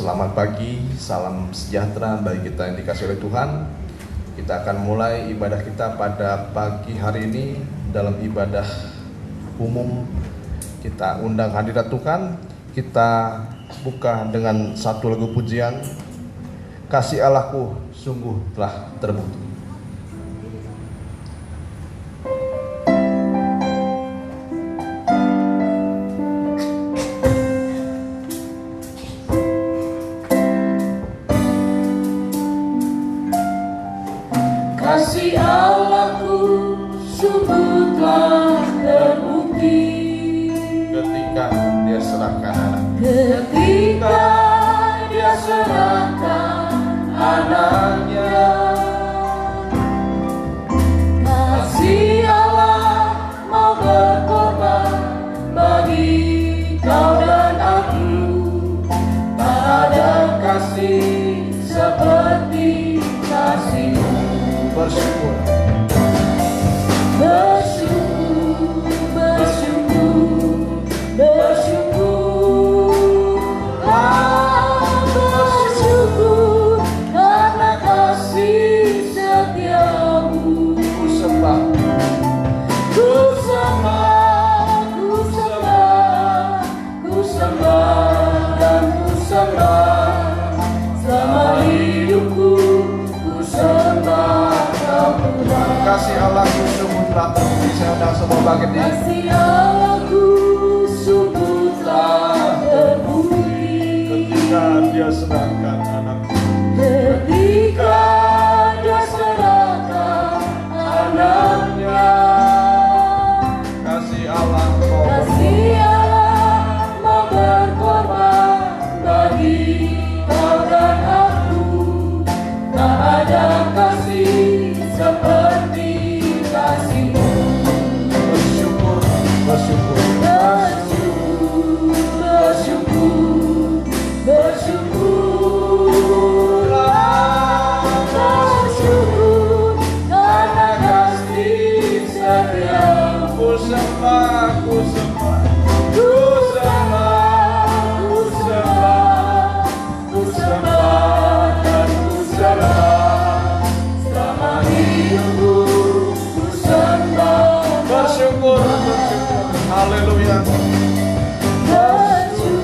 Selamat pagi, salam sejahtera bagi kita yang dikasihi oleh Tuhan. Kita akan mulai ibadah kita pada pagi hari ini dalam ibadah umum. Kita undang hadirat Tuhan. Kita buka dengan satu lagu pujian, Kasih Allahku sungguh telah terbukti. Kasih Allahku sungguh telah terbukti Ketika dia serahkan anak. ketika dia serahkan anaknya. Kasih Allah mau berkorban bagi kau dan aku. Tak ada kasih seperti kasih-Mu. Bersyukur. Bersyukur, bersyukur, bersyukurlah, bersyukur karena kasih setiamu. Ku sembah, Ku sembah, ku sembah, ku sembah dan ku sembah. Selama hidupku ku sembah Kau Tuhan. kasih Allahku sungguh telah terbukti. Saya undang semua bangkit di Kasih Allahku sungguh telah terbukti ketika dia serahkan anakku. ketika dia serahkan anaknya. Kasih Allah mau Kasih Allah mau berkorban bagi kau dan aku. Tak ada kasih seperti kasih-Mu. bersyukur, bersyukur. Bersyukur, bersyukurlah, bersyukur karena kasih setiamu. Ku sembah, ku sembah, Ku sembah, ku sembah, ku sembah dan ku sembah. Selama hidupku ku sembah. bersyukur, bersyukur. Haleluya. Bersyukur,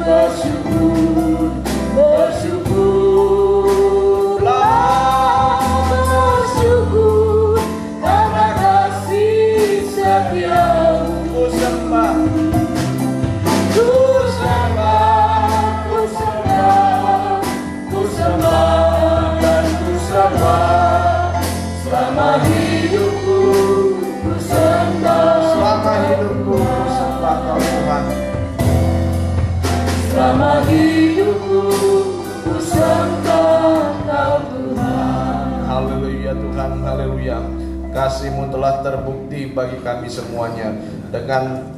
bersyukur, bersyukurlah, bersyukur karena kasih setiamu. Ku sembah, Ku sembah, ku sembah, ku sembah dan ku sembah. Selama hidupku ku sembah. selama hidupku ku sembah Kau Tuhan. Selama hidupku ku sembah Kau Tuhan. Haleluya Tuhan, haleluya. Kasih-Mu telah terbukti bagi kami semuanya dengan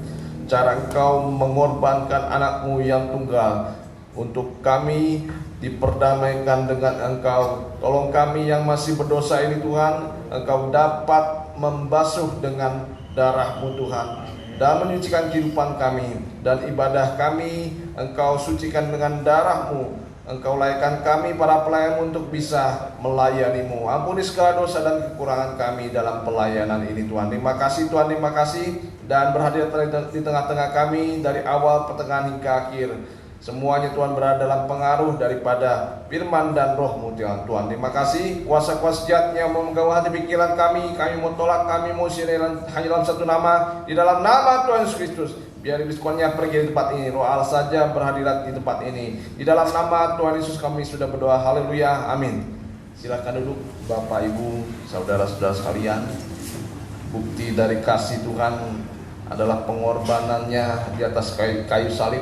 cara Engkau mengorbankan anak-Mu yang tunggal untuk kami diperdamaikan dengan Engkau. Tolong kami yang masih berdosa ini Tuhan, Engkau dapat membasuh dengan darah-Mu Tuhan dan menyucikan kehidupan kami dan ibadah kami. Engkau sucikan dengan darah-Mu. Engkau layakkan kami para pelayan untuk bisa melayani-Mu. Ampuni segala dosa dan kekurangan kami dalam pelayanan ini Tuhan. Terima kasih Tuhan, terima kasih. Dan berhadir di tengah-tengah kami dari awal, pertengahan hingga akhir. Semuanya Tuhan berada dalam pengaruh daripada firman dan roh-Mu Tuhan. Terima kasih. Kuasa-kuasa jahat yang memegang hati pikiran kami mau tolak, kami mau usir hanya dalam satu nama. Di dalam nama Tuhan Yesus Kristus. Biar iblis-kuannya pergi dari tempat ini. Roh Allah saja berhadirat di tempat ini. Di dalam nama Tuhan Yesus kami sudah berdoa. Haleluya. Amin. Silakan duduk Bapak Ibu, saudara-saudara sekalian. Bukti dari kasih Tuhan adalah pengorbanannya di atas kayu salib.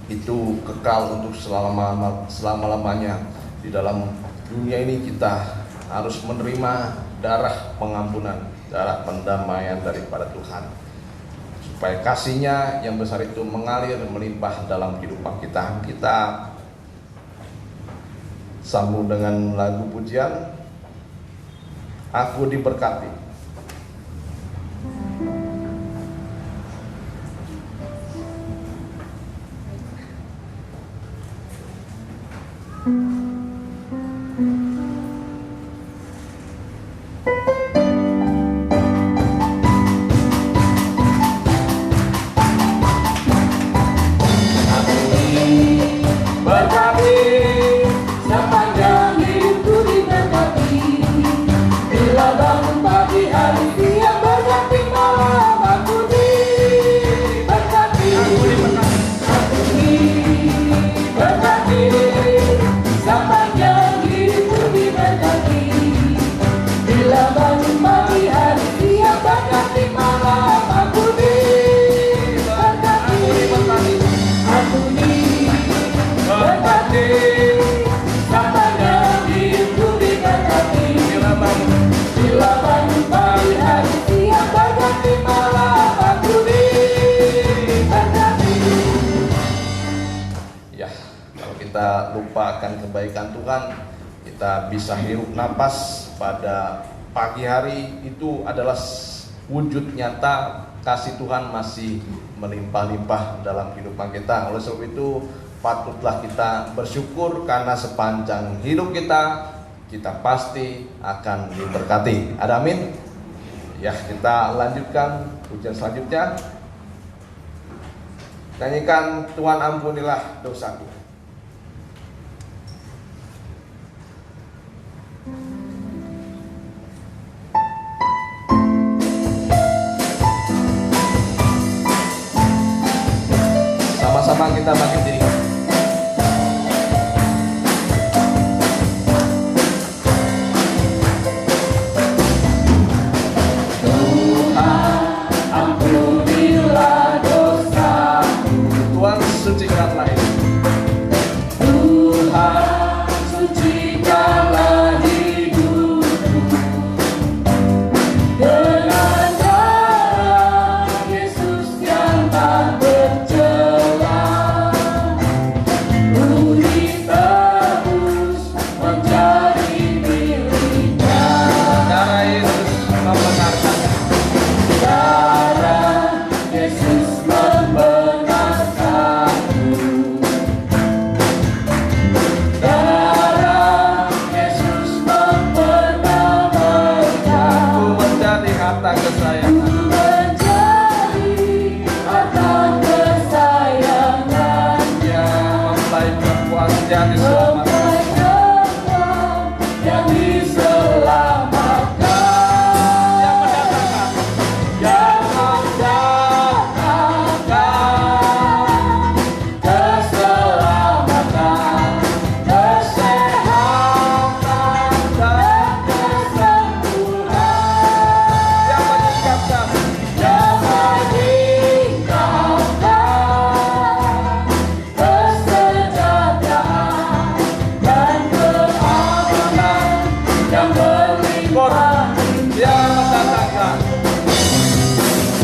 Itu kekal untuk selama-lamanya. Di dalam dunia ini kita harus menerima darah pengampunan, darah pendamaian daripada Tuhan, supaya kasih-Nya yang besar itu mengalir melimpah dalam kehidupan kita. Kita sambung dengan lagu pujian, Aku Diberkati. Berkati sepanjang hidupku diberkati. Bila bangun pagi hari siang berganti malam aku diberkati. Aku diberkati sepanjang hidupku diberkati. Bila bangun pagi hari siang berganti malam aku diberkati. Aku diberkati sepanjang hidupku diberkati. Bila bangun pagi hari siang berganti malam aku diberkati. Ya, kalau kita lupa akan kebaikan Tuhan, kita bisa hirup napas pada pagi hari, itu adalah wujud nyata kasih Tuhan masih melimpah-limpah dalam kehidupan kita. Oleh sebab itu patutlah kita bersyukur karena sepanjang hidup kita pasti akan diberkati. Ada amin? Ya, kita lanjutkan pujian selanjutnya. Nyanyikan Tuhan ampunilah dosaku. Sama-sama kita bangkit diri. Ampunilah dosaku. Tuhan sucikanlah ini. Tuhan sucikanlah hidupku dengan darah Yesus yang tak bercela. Ku ditebus menjadi miliknya. Darah Yesus membenarkan. Darah Yesus membenarkanku. Darah Yesus membenarkanku. Ku menjadi harta kesayangan. Menjadi harta kesayangannya. Mempelai perempuan yang diselamatkan. Mempelai perempuan yang diselamatkan. Yang mendatangkan. Yang mendatangkan keselamatan, kesehatan, dan kesembuhan. Yang meningkatkan. Yang meningkatkan kesejahteraan dan keamanan yang berlimpah. Yang mendatangkan.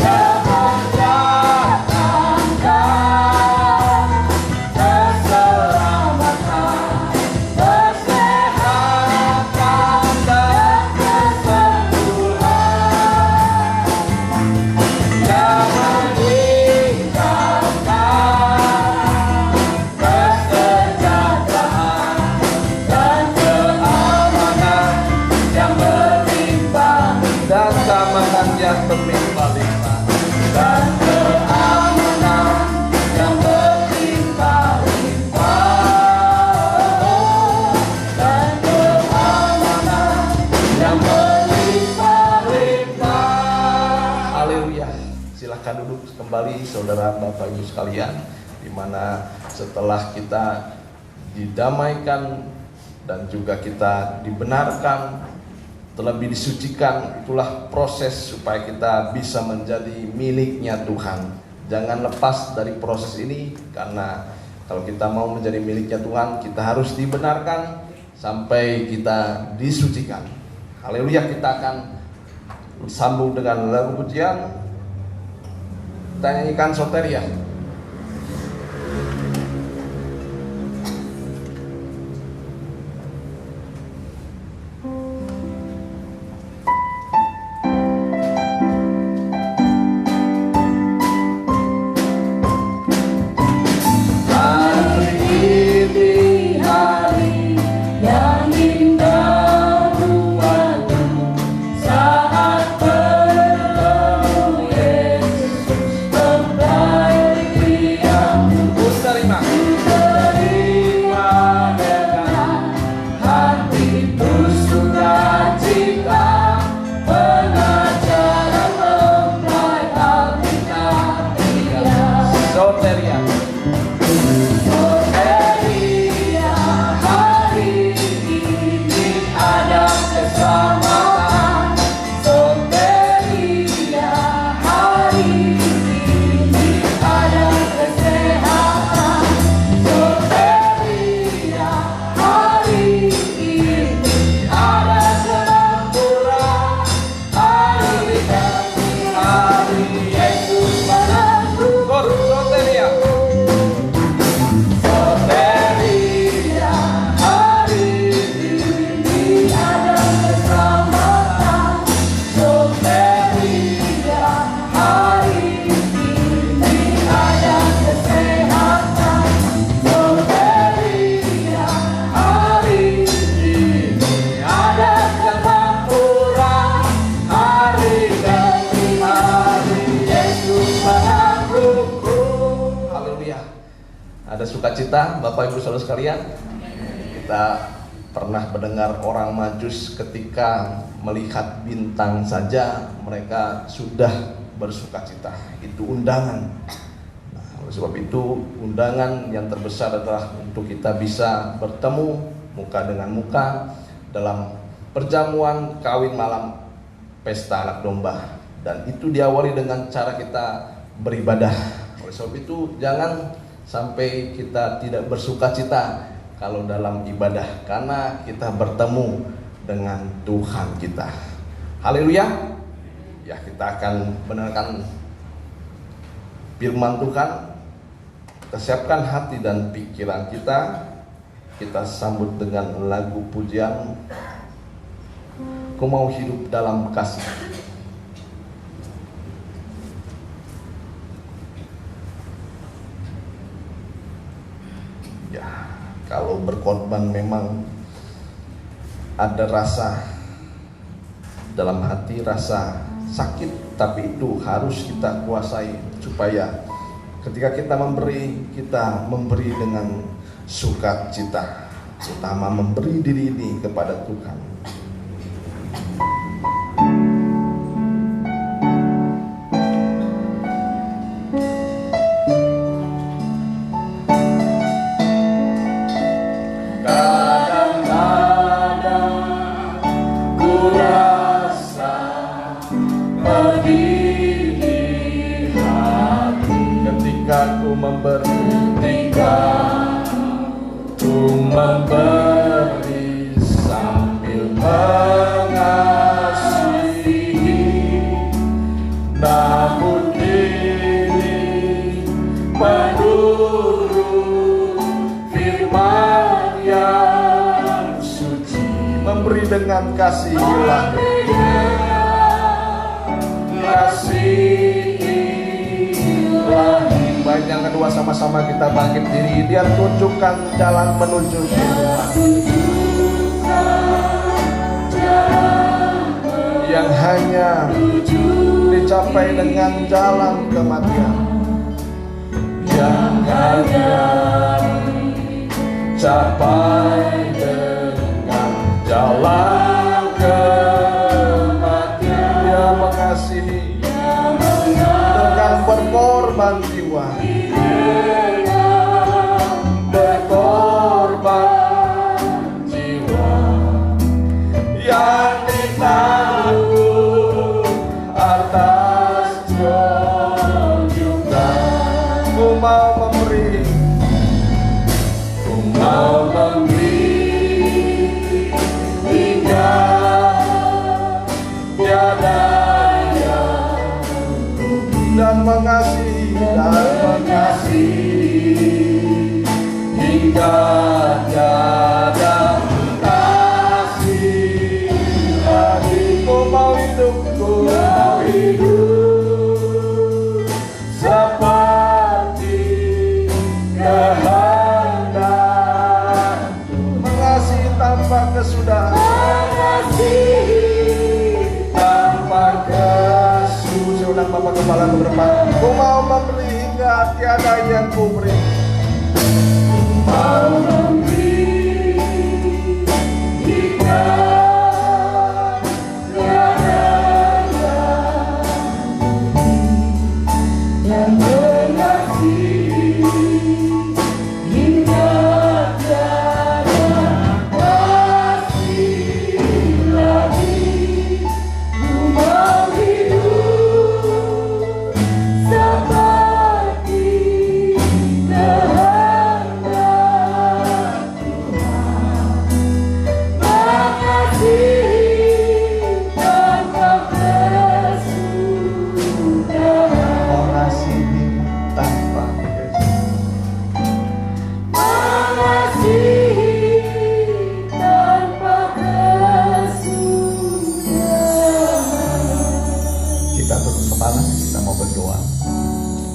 Yang mendatangkan keselamatan, kesehatan, dan kesembuhan. Yang meningkatkan kesejahteraan dan keamanan yang berlimpah. Dan keamanan yang berlimpah-limpah. Dan keamanan yang berlimpah-limpah. Dan keamanan yang berlimpah-limpah. Haleluya. Silahkan duduk kembali saudara Bapak Ibu sekalian, di mana setelah kita didamaikan dan juga kita dibenarkan, terlebih disucikan, itulah proses supaya kita bisa menjadi miliknya Tuhan. Jangan lepas dari proses ini, karena kalau kita mau menjadi miliknya Tuhan, kita harus dibenarkan sampai kita disucikan. Haleluya. Kita akan sambung dengan lagu pujian. Kita nyanyikan Soteria. Hari ini hari ada sukacita. Bapak Ibu Saudara sekalian, kita pernah mendengar orang Majus ketika melihat bintang saja mereka sudah bersukacita. Itu undangan. Nah, oleh sebab itu undangan yang terbesar adalah untuk kita bisa bertemu muka dengan muka dalam perjamuan kawin malam pesta anak domba. Dan itu diawali dengan cara kita beribadah. Oleh sebab itu jangan sampai kita tidak bersukacita kalau dalam ibadah, karena kita bertemu dengan Tuhan kita. Haleluya. Ya, kita akan mendengarkan firman Tuhan. Kita siapkan hati dan pikiran kita. Kita sambut dengan lagu pujian, Ku Mau Hidup Dalam Kasih. Ya, kalau berkorban memang ada rasa dalam hati, rasa sakit, tapi itu harus kita kuasai supaya ketika kita memberi dengan sukacita, utama memberi diri ini kepada Tuhan. Memberi sambil mengasihi, namun ini menurut firman yang suci. Memberi dengan kasih ilahi, kasih ilahi. Baik, yang kedua sama-sama kita bangkit diri. Dia tunjukkan jalan menuju Tuhan, yang hanya dicapai dengan jalan kematian, yang hanya dicapai dengan jalan kematian. Dia mengasihi dengan berkorban jiwa, berkorban jiwa yang ditanggung atas junjungan. Ku mau memberi, ku mau memberi hingga tiada dan mengasihi hingga tiada kasih lagi. Ku mau hidup seperti kehendak Tuhan. Mengasihi tanpa kesudahan, tanpa kesudahan. Undang Bapak Kepala ke depan. Ku mau memberi hingga tiada yang ku beri. Ku mau memberi hingga tiada yang mengasihi hingga tiada kasih lagi. Ku mau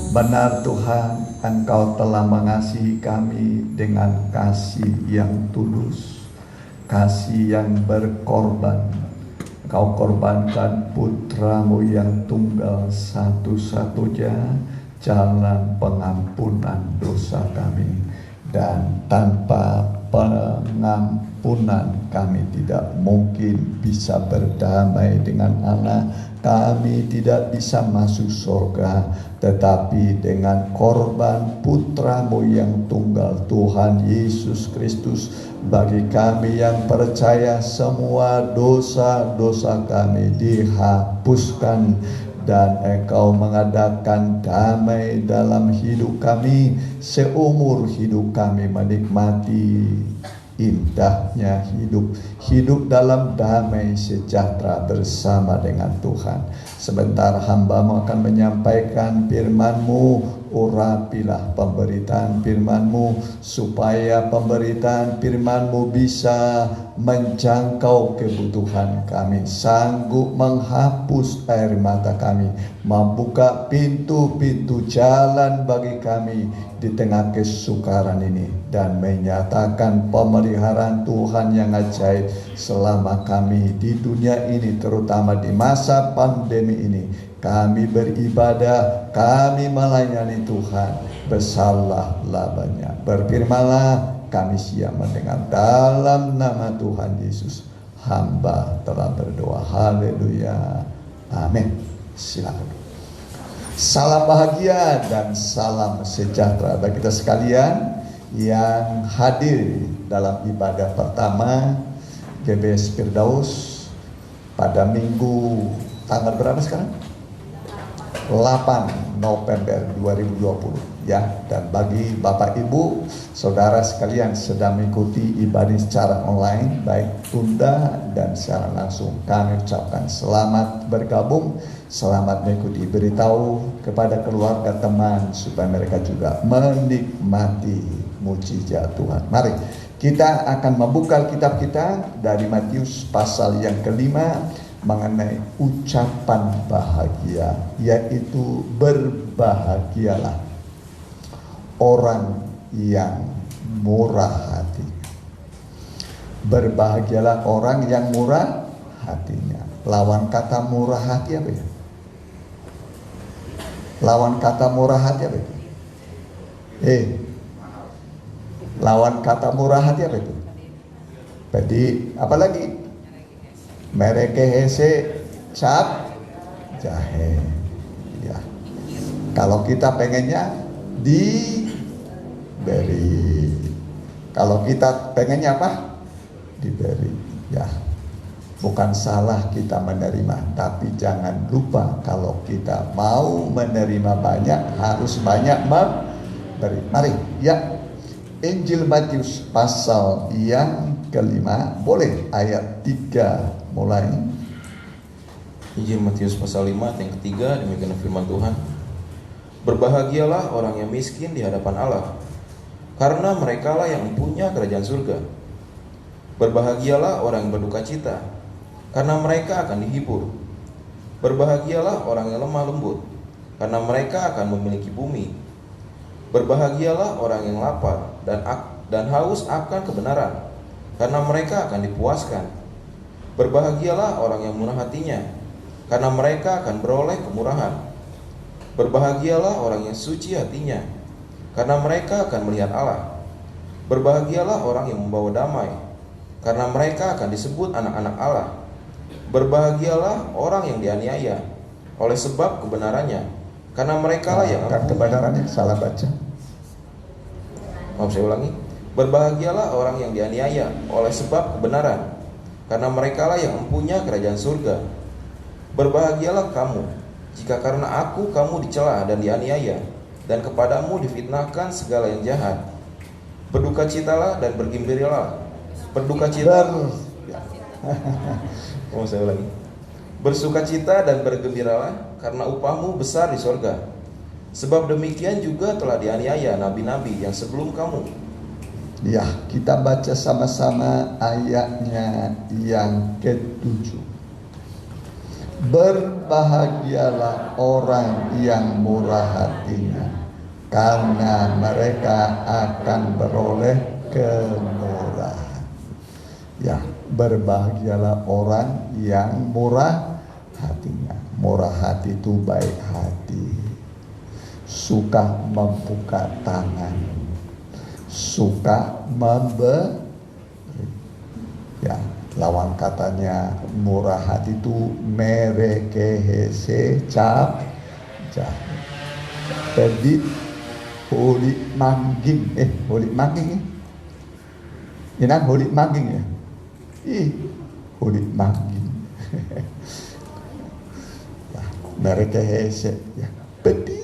Benar Tuhan, Engkau telah mengasihi kami dengan kasih yang tulus, kasih yang berkorban. Engkau korbankan putramu yang tunggal satu-satunya jalan pengampunan dosa kami. dan tanpa pengampunan kami tidak mungkin bisa berdamai dengan Allah. Kami tidak bisa masuk surga, tetapi dengan korban putra-Mu yang tunggal, Tuhan Yesus Kristus, bagi kami yang percaya semua dosa-dosa kami dihapuskan, dan Engkau mengadakan damai dalam hidup kami. Seumur hidup kami menikmati indahnya hidup dalam damai sejahtera bersama dengan Tuhan. Sebentar hamba-Mu akan menyampaikan firman-Mu. Urapilah pemberitaan firman-Mu, supaya pemberitaan firman-Mu bisa menjangkau kebutuhan kami, sanggup menghapus air mata kami, membuka pintu-pintu jalan bagi kami di tengah kesukaran ini, dan menyatakan pemeliharaan Tuhan yang ajaib selama kami di dunia ini, terutama di masa pandemi ini. Kami beribadah, kami melayani Tuhan, besarlah banyak. Berfirmanlah, kami siap mendengar. Dalam nama Tuhan Yesus, hamba telah berdoa. Haleluya, amin. Silakan. Salam bahagia dan salam sejahtera bagi kita sekalian yang hadir dalam ibadah pertama GBS Firdaus pada minggu tanggal berapa sekarang? 8 November 2020 ya. Dan bagi Bapak Ibu saudara sekalian sedang mengikuti ibadah secara online, baik tunda dan secara langsung, kami ucapkan selamat bergabung, selamat mengikuti. Beritahu kepada keluarga teman supaya mereka juga menikmati mujizat Tuhan. Mari kita akan membuka kitab kita dari Matius pasal yang kelima, mengenai ucapan bahagia, yaitu berbahagialah orang yang murah hati. Berbahagialah orang yang murah hatinya. Lawan kata murah hati apa ya? Lawan kata murah hati apa itu? Lawan kata murah hati apa itu? Jadi apalagi? Mereke hese cap jahe ya. Kalau kita pengennya diberi, kalau kita pengennya apa? Diberi ya. Bukan salah kita menerima, tapi jangan lupa kalau kita mau menerima banyak, harus banyak memberi. Mari ya, Injil Matius pasal yang kelima, boleh ayat 3 mulai. Injil Matius pasal 5 yang ketiga, demikian firman Tuhan. Berbahagialah orang yang miskin di hadapan Allah, karena merekalah yang mempunyai kerajaan surga. Berbahagialah orang yang berduka cita, karena mereka akan dihibur. Berbahagialah orang yang lemah lembut, karena mereka akan memiliki bumi. Berbahagialah orang yang lapar dan haus akan kebenaran, karena mereka akan dipuaskan. Berbahagialah orang yang murah hatinya, karena mereka akan beroleh kemurahan. Berbahagialah orang yang suci hatinya, karena mereka akan melihat Allah. Berbahagialah orang yang membawa damai, karena mereka akan disebut anak-anak Allah. Berbahagialah orang yang dianiaya oleh sebab kebenarannya, karena mereka lah yang kebenarannya salah baca. Maaf, saya ulangi. Berbahagialah orang yang dianiaya oleh sebab kebenaran, karena merekalah yang mempunyai kerajaan surga. Berbahagialah kamu, jika karena aku kamu dicela dan dianiaya, dan kepadamu difitnahkan segala yang jahat. Berdukacitalah dan bergembiralah. Saya ulangi. Bersukacita dan bergembiralah, karena upahmu besar di sorga. Sebab demikian juga telah dianiaya nabi-nabi yang sebelum kamu. Ya, kita baca sama-sama ayatnya yang ke-7. Berbahagialah orang yang murah hatinya, karena mereka akan beroleh kemurahan. Ya, berbahagialah orang yang murah hatinya. Murah hati itu baik hati, suka membuka tangan, suka memberi. Ya, lawan katanya murah hati itu merekehese cap pedit holik mangging holik mangging ini holik mangging ya holik mangging ya, merekehese ya pedit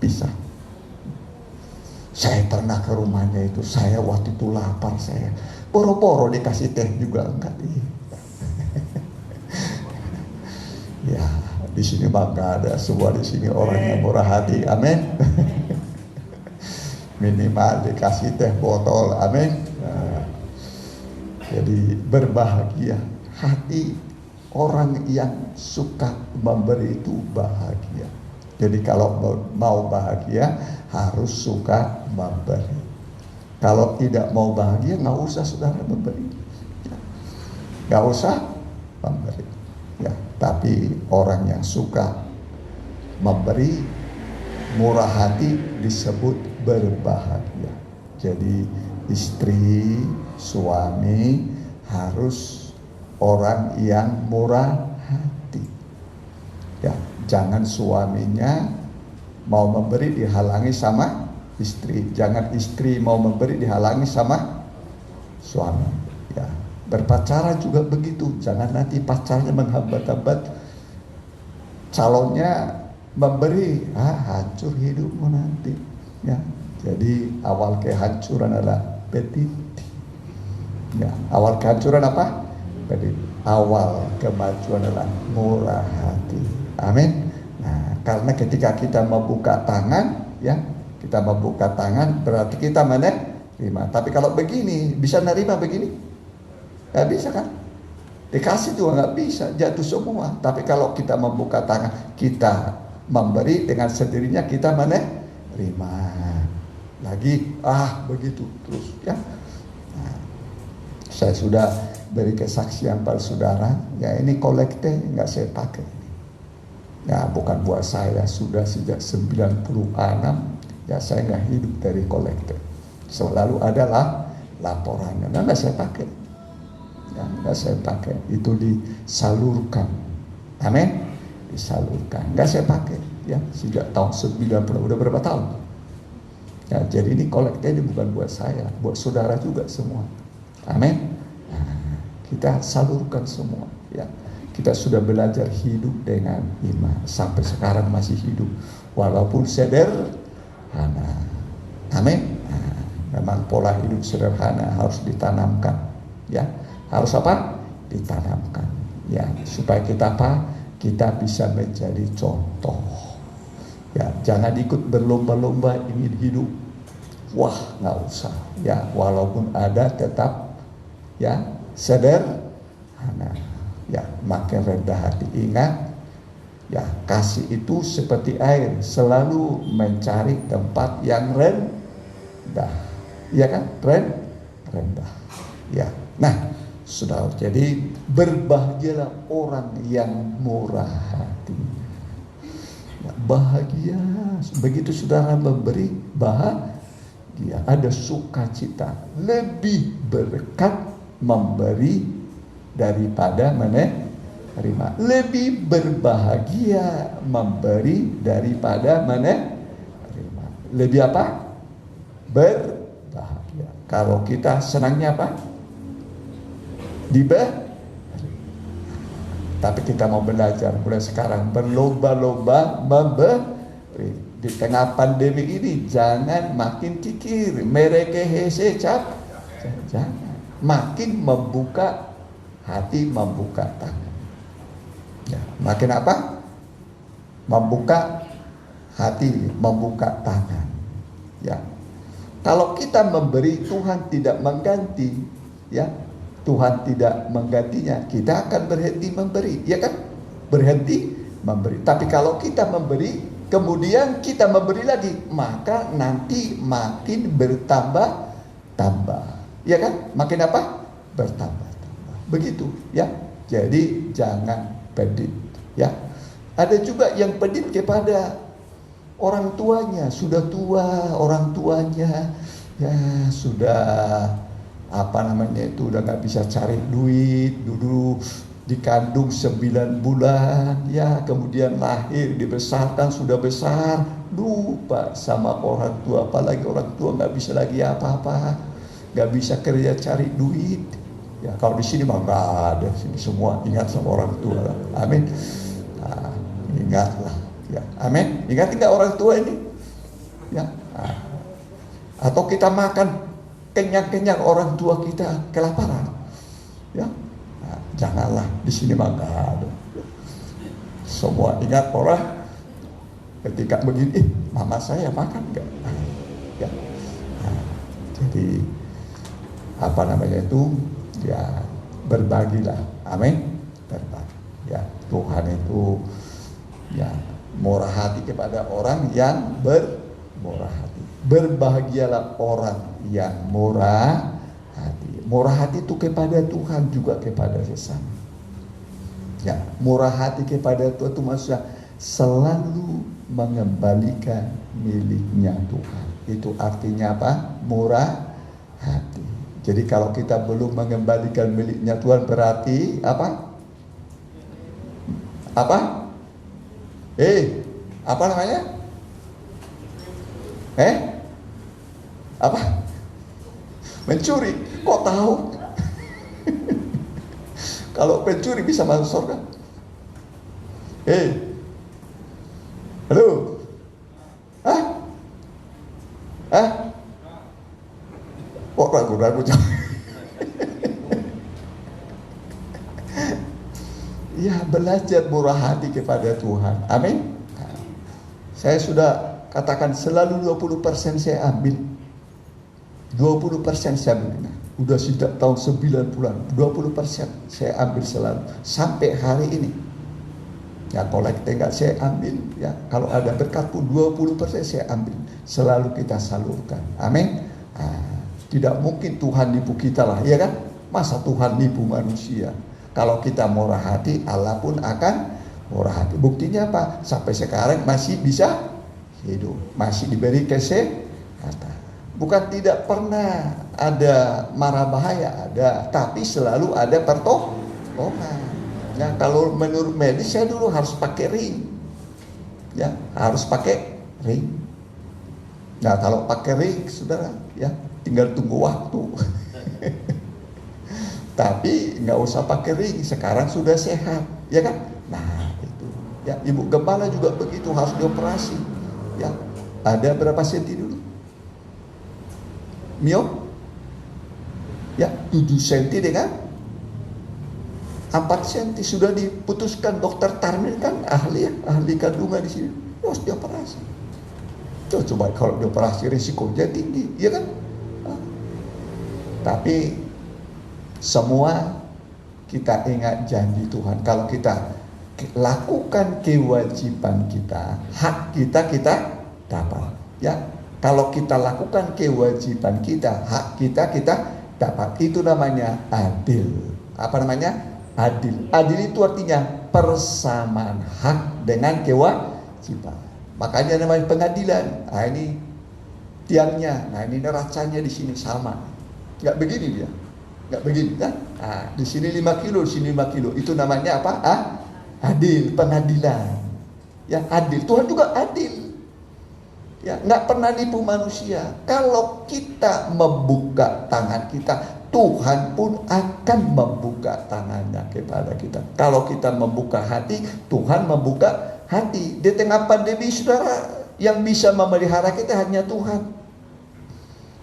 pisah. Saya pernah ke rumahnya itu, saya waktu itu lapar, saya poro-poro dikasih teh juga enggak. Ya, di sini mah enggak ada semua di sini orang yang murah hati, amin. Minimal dikasih teh botol, amin. Nah, jadi berbahagia hati orang yang suka memberi itu bahagia. Jadi kalau mau bahagia harus suka memberi. Kalau tidak mau bahagia nggak usah saudara memberi, nggak usah memberi. Ya, tapi orang yang suka memberi, murah hati disebut berbahagia. Jadi istri, suami harus orang yang murah hati. Ya, jangan suaminya mau memberi dihalangi sama istri, jangan istri mau memberi dihalangi sama suami. Ya, berpacaran juga begitu, jangan nanti pacarnya menghambat-hambat calonnya memberi, hancur hidupmu nanti. Ya, jadi awal kehancuran adalah petit. Ya, awal kehancuran apa? Petit. Awal kemajuan adalah murah hati. Amin. Nah, karena ketika kita membuka tangan, ya, kita membuka tangan berarti kita menerima. Tapi kalau begini, bisa nerima begini? Gak bisa kan? Dikasih juga gak bisa, jatuh semua. Tapi kalau kita membuka tangan, kita memberi dengan sendirinya, kita menerima. Lagi, begitu terus, ya. Nah, saya sudah beri kesaksian pada saudara, ya ini kolekte nggak saya pakai. Ya bukan buat saya, sudah sejak 96, ya saya nggak hidup dari kolekte. Selalu adalah laporannya, nggak saya pakai. Ya, nggak saya pakai, itu disalurkan. Amin, disalurkan. Nggak saya pakai, ya sejak tahun 90, udah berapa tahun? Ya, jadi ini kolekte ini bukan buat saya, buat saudara juga semua. Amin. Kita salurkan semua, ya. Kita sudah belajar hidup dengan iman, sampai sekarang masih hidup walaupun sederhana. Amin. Nah, memang pola hidup sederhana harus ditanamkan, ya. Harus apa? Ditanamkan, ya, supaya kita apa? Kita bisa menjadi contoh. Ya, jangan ikut berlomba-lomba ingin hidup. Wah, nggak usah. Ya, walaupun ada tetap, ya, sederhana. Ya, makin rendah hati. Ingat, ya, kasih itu seperti air, selalu mencari tempat yang rendah. Ya kan? Rendah. Ya. Nah, saudara, jadi berbahagialah orang yang murah hati. Ya, bahagia. Begitu saudara memberi, bahagia, ada sukacita. Lebih berkat memberi daripada menerima. Lebih berbahagia memberi daripada menerima. Lebih apa? Berbahagia. Kalau kita senangnya apa? Diberi. Tapi kita mau belajar mulai sekarang berlomba-lomba memberi. Di tengah pandemi ini jangan makin kikir, merekehese jangan. Makin membuka hati, membuka tangan. Ya, makin apa? Membuka hati, membuka tangan. Ya. Kalau kita memberi, Tuhan tidak mengganti, ya. Tuhan tidak menggantinya, kita akan berhenti memberi, ya kan? Berhenti memberi. Tapi kalau kita memberi, kemudian kita memberi lagi, maka nanti makin bertambah-tambah, ya kan? Makin apa? Bertambah-tambah. Begitu, ya. Jadi jangan pedit, ya. Ada juga yang pedit kepada orang tuanya sudah tua, orang tuanya ya sudah udah nggak bisa cari duit, dulu dikandung 9 bulan, ya kemudian lahir, dibesarkan, sudah besar, lupa sama orang tua, apalagi orang tua nggak bisa lagi apa-apa, nggak bisa kerja cari duit. Ya kalau di sini mah nggak ada, sini semua ingat sama orang tua, amin. Nah, ingatlah, ya, amin. Ingat nggak orang tua ini, ya. Nah, atau kita makan kenyang-kenyang, orang tua kita kelaparan, ya. Nah, janganlah, di sini mah nggak ada. Semua ingat orang ketika begini, mama saya makan nggak? Ya. Nah, jadi ya berbagilah, amin. Berbagi, ya. Tuhan itu ya murah hati kepada orang yang bermurah hati. Berbahagialah orang yang murah hati. Murah hati itu kepada Tuhan, juga kepada sesama. Ya, murah hati kepada Tuhan itu maksudnya selalu mengembalikan miliknya Tuhan. Itu artinya apa? Murah hati. Jadi kalau kita belum mengembalikan miliknya Tuhan berarti apa? Apa? Apa namanya? Apa? Mencuri. Kok tahu? Kalau pencuri bisa masuk surga? Halo? Kok ragu-ragu? Ya, belajar murah hati kepada Tuhan. Amin. Saya sudah katakan selalu 20% saya ambil. 20% saya ambil. Udah sejak tahun 90-an, 20% saya ambil selalu sampai hari ini. Ya, kolekte enggak saya ambil, ya. Kalau ada berkat pun 20% saya ambil. Selalu kita salurkan. Amin. Tidak mungkin Tuhan nipu kita lah, ya kan? Masa Tuhan nipu manusia? Kalau kita murah hati, Allah pun akan murah hati. Buktinya apa? Sampai sekarang masih bisa hidup, masih diberi kesehatan. Bukan tidak pernah ada mara bahaya, ada, tapi selalu ada pertolongan. Ya, kalau menurut medis saya dulu harus pakai ring, ya harus pakai ring. Nah kalau pakai ring, saudara, ya tinggal tunggu waktu. Tapi nggak usah pakai ring, sekarang sudah sehat, ya kan? Nah itu, ya ibu gembala juga begitu, harus dioperasi. Ya, ada berapa senti dulu? Mio? Ya, 7 senti deh kan? 4 senti sudah diputuskan dokter Tarmin kan ahli, ya, ahli kandungan di sini, harus dioperasi. Coba kalau dioperasi risikonya tinggi, ya kan? Tapi semua kita ingat janji Tuhan. Kalau kita lakukan kewajiban kita, hak kita dapat. Ya, kalau kita lakukan kewajiban kita, hak kita dapat. Itu namanya adil. Apa namanya? Adil. Adil itu artinya persamaan hak dengan kewajiban. Makanya namanya pengadilan. Nah ini tiangnya, nah ini neracanya di sini sama. Nggak begini dia. Nggak begini kan? Nah, di sini 5 kilo, di sini 5 kilo. Itu namanya apa? Adil, pengadilan. Ya, adil. Tuhan juga adil. Ya, nggak pernah nipu manusia. Kalau kita membuka tangan kita, Tuhan pun akan membuka tangannya kepada kita. Kalau kita membuka hati, Tuhan membuka hati. Di tengah pandemi, saudara, yang bisa memelihara kita hanya Tuhan.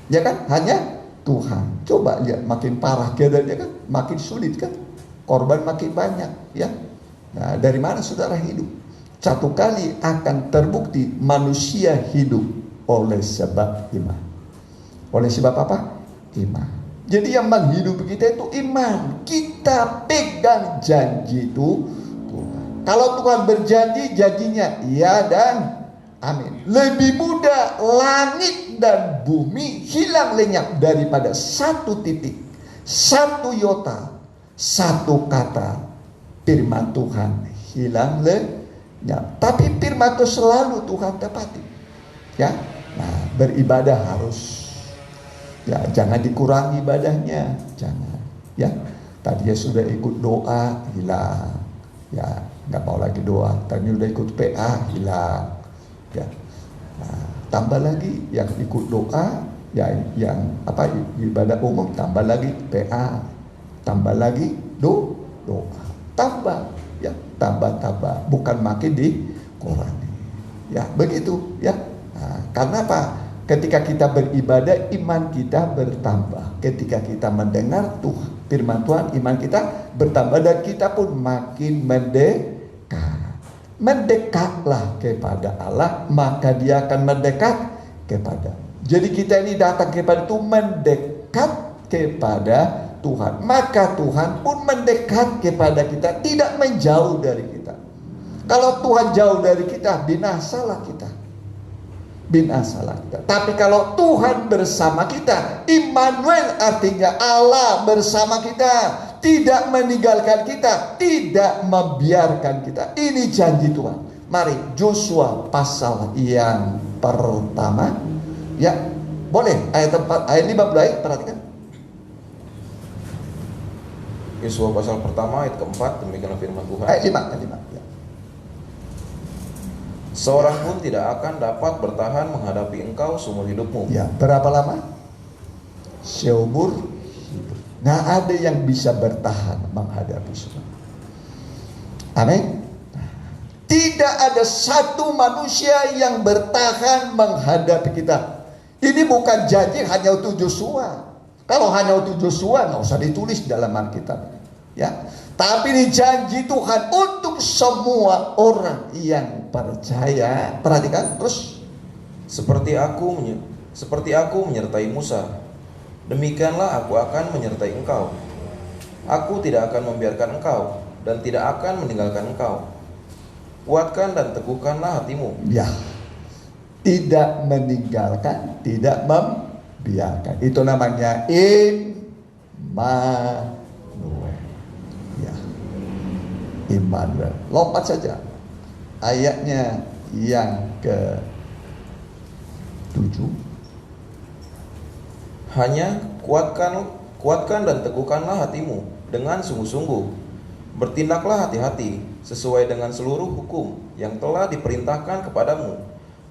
Ya kan? Hanya Tuhan. Coba lihat, makin parah keadaannya kan, makin sulit kan, korban makin banyak, ya. Nah, dari mana saudara hidup? Satu kali akan terbukti manusia hidup oleh sebab iman. Oleh sebab apa? Iman. Jadi yang menghidupi kita itu iman. Kita pegang janji itu Tuhan. Kalau Tuhan berjanji, janjinya iya dan amin. Lebih mudah langit dan bumi hilang lenyap daripada satu titik, satu iota, satu kata firman Tuhan hilang Ya, tapi firman itu selalu Tuhan tepati. Ya, nah beribadah harus, ya jangan dikurangi ibadahnya, jangan. Ya, tadi ya sudah ikut doa hilang, ya nggak mau lagi doa. Tadi udah ikut PA hilang, ya. Nah, tambah lagi yang ikut doa, ya yang apa ibadah umum, tambah lagi PA, tambah lagi doa, tambah. Ya, tambah, bukan makin dikurangi. Ya, begitu ya. Nah, karena apa? Ketika kita beribadah, iman kita bertambah. Ketika kita mendengar Tuhan, firman Tuhan, iman kita bertambah dan kita pun makin mendekat. Mendekatlah kepada Allah, maka Dia akan mendekat kepada. Jadi kita ini datang kepada itu mendekat kepada Tuhan, maka Tuhan pun mendekat kepada kita, tidak menjauh dari kita. Kalau Tuhan jauh dari kita, binasalah kita. Tapi kalau Tuhan bersama kita, Immanuel artinya Allah bersama kita, tidak meninggalkan kita, tidak membiarkan kita. Ini janji Tuhan. Mari Yosua pasal yang pertama. Ya, boleh ayat 15, perhatikan. Yosua pasal pertama ayat keempat, demikianlah firman Tuhan. Ayat 5 ya. Seorang pun tidak akan dapat bertahan menghadapi engkau seumur hidupmu. Ya, berapa lama? Seumur hidup. Nggak ada yang bisa bertahan menghadapi semua. Amin. Tidak ada satu manusia yang bertahan menghadapi kita. Ini bukan janji hanya untuk Yosua. Kalau hanya untuk Yosua nggak usah ditulis dalam Alkitab, ya. Tapi ini janji Tuhan untuk semua orang yang percaya. Perhatikan terus. Seperti aku menyertai Musa, demikianlah aku akan menyertai engkau. Aku tidak akan membiarkan engkau dan tidak akan meninggalkan engkau. Kuatkan dan teguhkanlah hatimu. Ya, tidak meninggalkan, tidak membiarkan. Itu namanya Immanuel. Ya, Immanuel. Lompat saja ayatnya yang ke-7. Hanya kuatkan dan teguhkanlah hatimu dengan sungguh-sungguh. Bertindaklah hati-hati sesuai dengan seluruh hukum yang telah diperintahkan kepadamu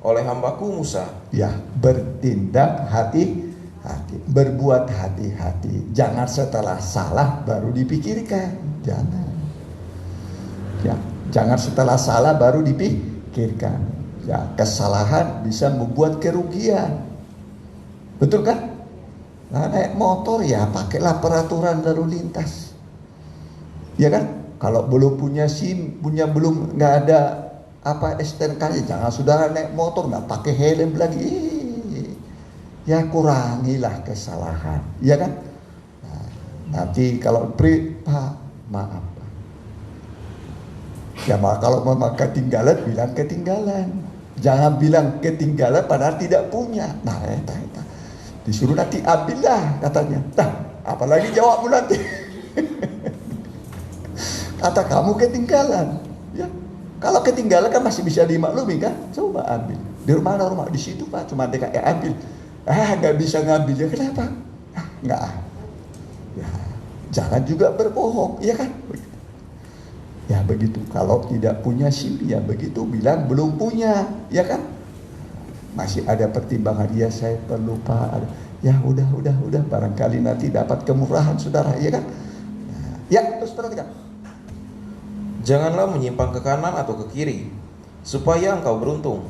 oleh hambaku Musa. Ya, bertindak hati-hati, berbuat hati-hati. Jangan setelah salah baru dipikirkan. Jangan. Ya, jangan setelah salah baru dipikirkan. Ya, kesalahan bisa membuat kerugian. Betul kan? Nah, naik motor ya pakailah peraturan lalu lintas. Ya kan? Kalau belum punya SIM, belum nggak ada STNK-nya, jangan saudara naik motor nggak pakai helm lagi. Ya kurangilah kesalahan, ya kan? Nah, nanti kalau Pak maaf. Ya kalau mau ketinggalan bilang ketinggalan, jangan bilang ketinggalan padahal tidak punya. Nah, disuruh nanti ambillah katanya. Nah, apalagi jawabmu nanti. Kata kamu ketinggalan, ya. Kalau ketinggalan kan masih bisa dimaklumi kan? Coba ambil. Di rumah di situ Pak, cuma DKI ambil. Nggak bisa ngambil ya kenapa? Nggak. Ya, jangan juga berbohong, ya kan? Ya begitu. Kalau tidak punya SIM ya begitu, bilang belum punya, ya kan? Masih ada pertimbangan, ya saya perlu Pak. Ya udah, barangkali nanti dapat kemurahan saudara, ya kan? Ya, terus perhatikan. Janganlah menyimpang ke kanan atau ke kiri, supaya engkau beruntung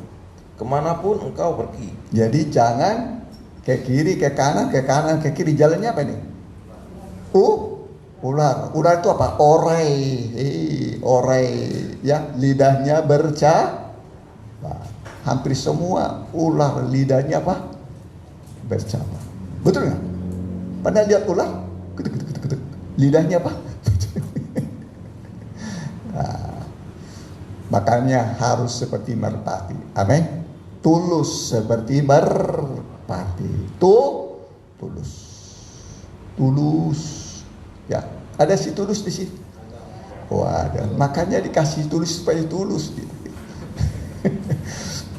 kemanapun engkau pergi. Jadi jangan ke kiri, ke kanan, ke kiri. Jalannya apa ini? Ular. Ular itu apa? Orai. Ya, lidahnya bercabang. Hampir semua ular lidahnya apa? Bercabang. Betul nggak? Pernah lihat ular? Lidahnya apa? Nah, makanya harus seperti merpati. Amin. Tulus seperti merpati. Tulus. Ya, ada si tulus di sini. Oh, ada. Makanya dikasih tulus supaya tulus gitu.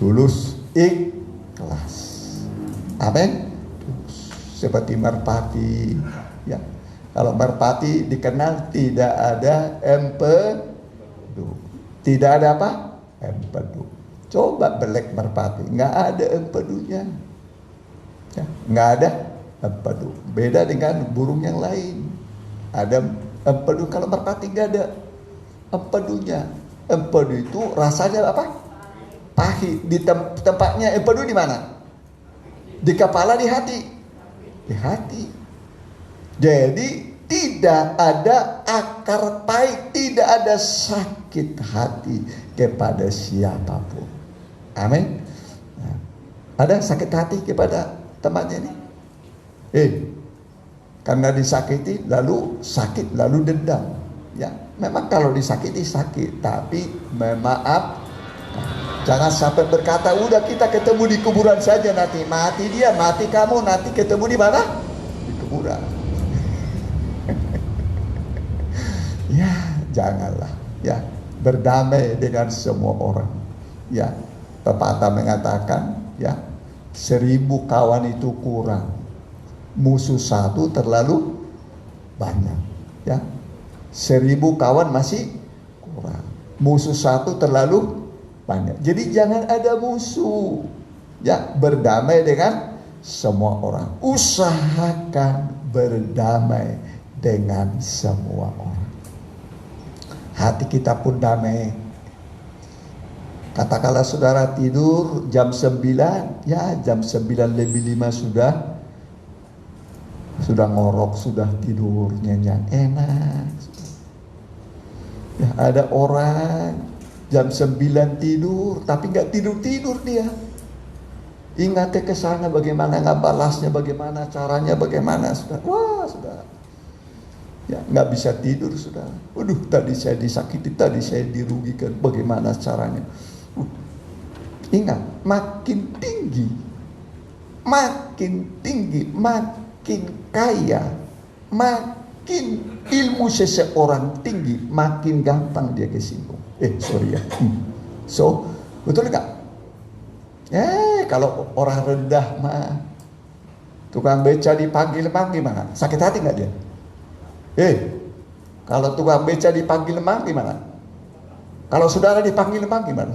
Tulus, ikhlas. Amin. Seperti merpati, ya. Kalau merpati dikenal tidak ada empedu. Tidak ada apa? Empedu. Coba belek merpati, nggak ada empedunya. Ya, nggak ada empedu. Beda dengan burung yang lain. Ada empedu, kalau merpati nggak ada empedunya. Empedu itu rasanya apa? Pahit. Di tempatnya empedu di mana? Di kepala, di hati. Di hati. Jadi tidak ada akar pahit, tidak ada sakit hati kepada siapapun. Amin. Nah, ada sakit hati kepada temannya ini? Karena disakiti lalu sakit lalu dendam. Ya, memang kalau disakiti sakit, tapi memaaf. Jangan sampai berkata, udah kita ketemu di kuburan saja nanti. Mati dia, mati kamu, nanti ketemu di mana? Di kuburan. Ya, janganlah. Ya, berdamai dengan semua orang. Ya, pepatah mengatakan, ya, 1000 kawan itu kurang. Musuh satu terlalu banyak. Ya, 1000 kawan masih kurang. Musuh satu terlalu banyak. Jadi jangan ada musuh. Ya, berdamai dengan semua orang. Usahakan berdamai dengan semua orang. Hati kita pun damai. Katakanlah saudara tidur jam 9, ya jam 9:05 sudah ngorok, sudah tidur nyenyak, enak. Ya, ada orang jam 9 tidur, tapi nggak tidur dia. Ingatnya ke sana bagaimana nggak balasnya, bagaimana caranya, bagaimana sudah. Wah, sudah. Ya, nggak bisa tidur sudah. Waduh, tadi saya disakiti, tadi saya dirugikan, bagaimana caranya? Ingat, makin tinggi, makin kaya, makin ilmu seseorang tinggi, makin gampang dia kesinggung. So, betul nggak? Kalau orang rendah mah, tukang beca dipanggil emang gimana? Sakit hati nggak dia? Kalau tukang beca dipanggil emang gimana? Kalau saudara dipanggil emang gimana?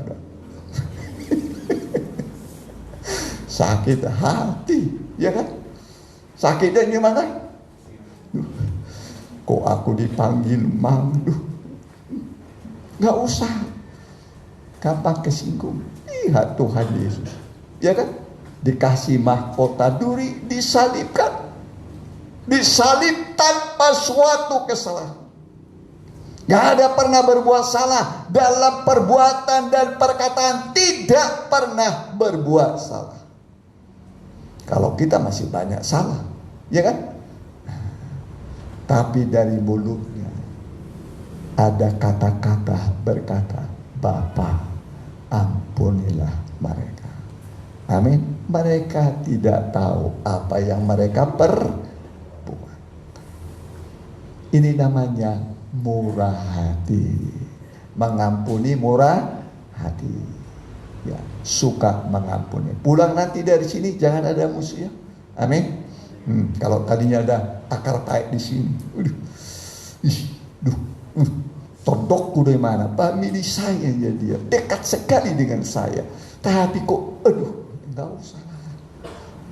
Sakit hati, ya kan? Sakitnya gimana? Kok aku dipanggil mang? Nggak usah, gampang kesinggung. Lihat Tuhan Yesus, ya kan? Dikasih mahkota duri, disalibkan, disalib tanpa suatu kesalahan. Nggak ada pernah berbuat salah dalam perbuatan dan perkataan, tidak pernah berbuat salah. Kalau kita masih banyak salah, ya kan? Tapi dari mulutnya ada kata-kata berkata, Bapa, ampunilah mereka. Amin. Mereka tidak tahu apa yang mereka perbuat. Ini namanya murah hati. Mengampuni, murah hati. Ya, suka mengampuni. Pulang nanti dari sini jangan ada musuh ya. Amin. Kalau tadinya ada akar pahit di sini, todokku dari mana? Famili saya ya dia, dekat sekali dengan saya. Tapi kok, nggak usah.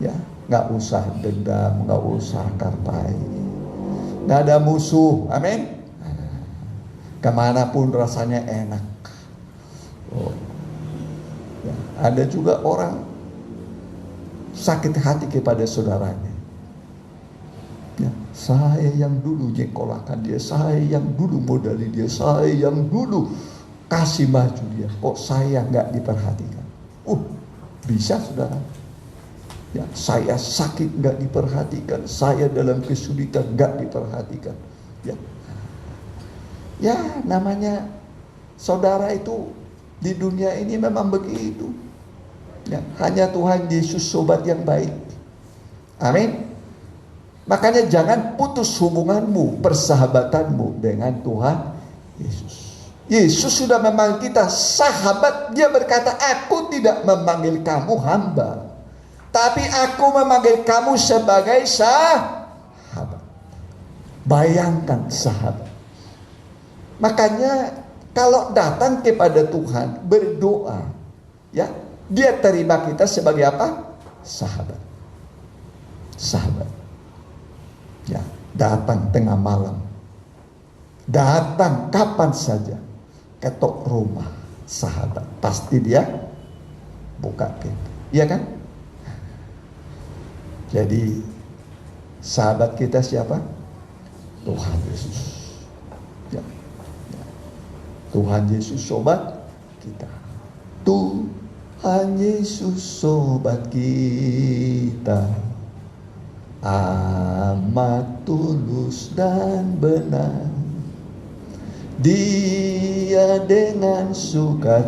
Ya, nggak usah dendam, nggak usah akar pahit. Nggak ada musuh, amin. Kemanapun rasanya enak. Ya, ada juga orang sakit hati kepada saudaranya. Ya, saya yang dulu jengkolakan dia, saya yang dulu modali dia, saya yang dulu kasih maju dia. Kok saya nggak diperhatikan? Bisa saudara. Ya, saya sakit nggak diperhatikan, saya dalam kesulitan nggak diperhatikan. Ya, namanya saudara itu di dunia ini memang begitu. Ya, hanya Tuhan Yesus sobat yang baik. Amin. Makanya jangan putus hubunganmu, persahabatanmu dengan Tuhan Yesus. Yesus sudah memanggil kita sahabat. Dia berkata, aku tidak memanggil kamu hamba, tapi aku memanggil kamu sebagai sahabat. Bayangkan sahabat. Makanya kalau datang kepada Tuhan berdoa, ya, Dia terima kita sebagai apa? Sahabat. Sahabat. Ya, datang tengah malam. Datang kapan saja. Ketok rumah sahabat, pasti dia buka pintu. Iya kan? Jadi sahabat kita siapa? Tuhan Yesus. Ya. Ya. Tuhan Yesus sobat kita. Tuhan Yesus sobat kita, amat tulus dan benar. Dia dengan sukacita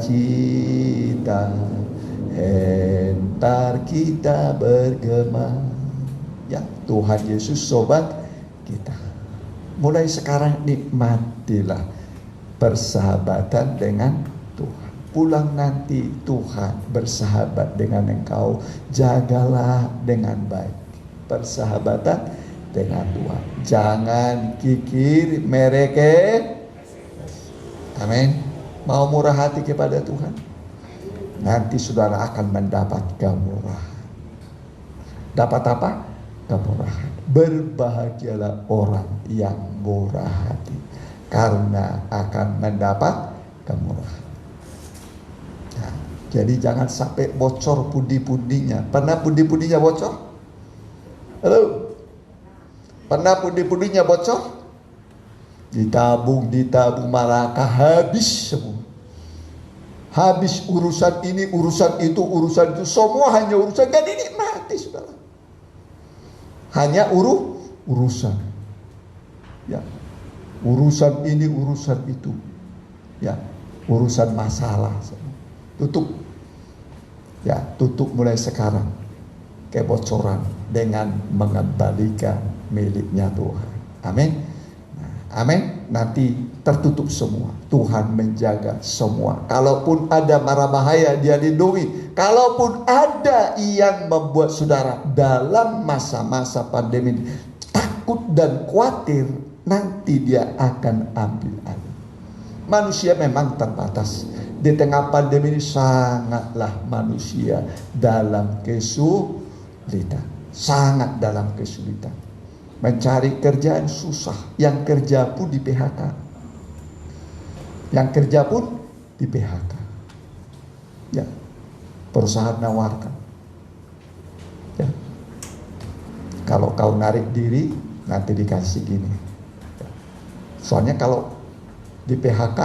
hentar kita bergema. Ya, Tuhan Yesus sobat kita. Mulai sekarang nikmatilah persahabatan dengan Tuhan. Pulang nanti Tuhan bersahabat dengan engkau. Jagalah dengan baik persahabatan dengan Tuhan. Jangan kikir mereke. Amin. Mau murah hati kepada Tuhan, nanti saudara akan mendapat kemurahan. Dapat apa? Kemurahan. Berbahagialah orang yang murah hati, karena akan mendapat kemurahan. Nah, jadi jangan sampai bocor pundi-pundinya. Pernah pundi-pundinya bocor? Halo? Pernah pundi-pundinya bocor? Ditabung Malaka habis semua. Habis urusan ini, urusan itu, semua hanya urusan. Gak dinikmati saudara. Hanya urusan. Ya, urusan ini, urusan itu. Ya, urusan masalah. Tutup. Ya, tutup mulai sekarang. Kebocoran dengan mengembalikan miliknya Tuhan. Amin. Amin. Nanti tertutup semua. Tuhan menjaga semua. Kalaupun ada mara bahaya, Dia lindungi. Kalaupun ada yang membuat saudara dalam masa-masa pandemi takut dan khawatir, nanti Dia akan ambil alih. Manusia memang terbatas. Di tengah pandemi ini sangatlah manusia dalam kesulitan. Sangat dalam kesulitan. Mencari kerjaan susah. Yang kerja pun di PHK. Ya, perusahaan nawarkan. Ya, kalau kau narik diri, nanti dikasih gini. Ya. Soalnya kalau di PHK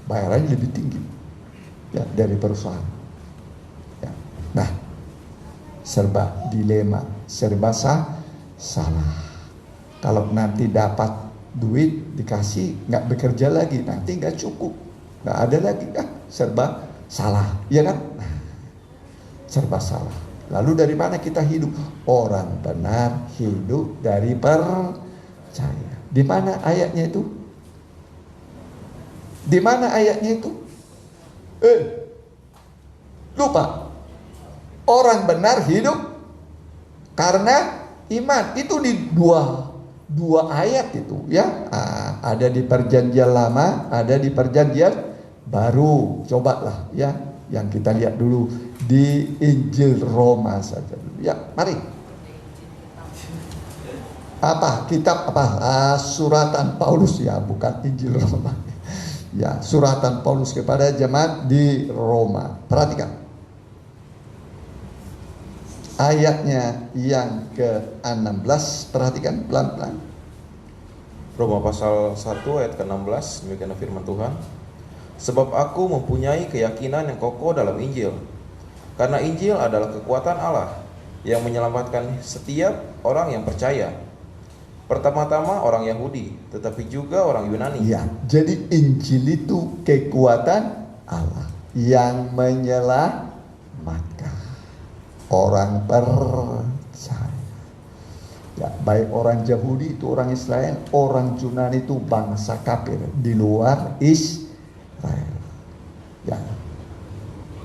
bayarannya lebih tinggi, ya, dari perusahaan. Ya. Nah, serba dilema, serba salah. Kalau nanti dapat duit dikasih, nggak bekerja lagi, nanti nggak cukup, nggak ada lagi, serba salah, ya kan? Serba salah. Lalu dari mana kita hidup? Orang benar hidup dari percaya. Di mana ayatnya itu? Di mana ayatnya itu? Lupa. Orang benar hidup karena iman. Itu di dua ayat itu, ya. Ada di perjanjian lama, ada di perjanjian baru. Cobalah, ya, yang kita lihat dulu di Injil Roma saja dulu. Ya, mari. Kitab suratan Paulus, ya, bukan Injil Roma. Ya, suratan Paulus kepada jemaat di Roma. Perhatikan ayatnya yang ke-16, perhatikan pelan-pelan. Roma pasal 1 ayat ke-16, demikian firman Tuhan. Sebab aku mempunyai keyakinan yang kokoh dalam Injil. Karena Injil adalah kekuatan Allah yang menyelamatkan setiap orang yang percaya. Pertama-tama orang Yahudi, tetapi juga orang Yunani. Ya, jadi Injil itu kekuatan Allah yang menyelamatkan orang percaya. Ya, baik orang Yahudi itu orang Israel, orang Yunani itu bangsa kafir di luar Israel.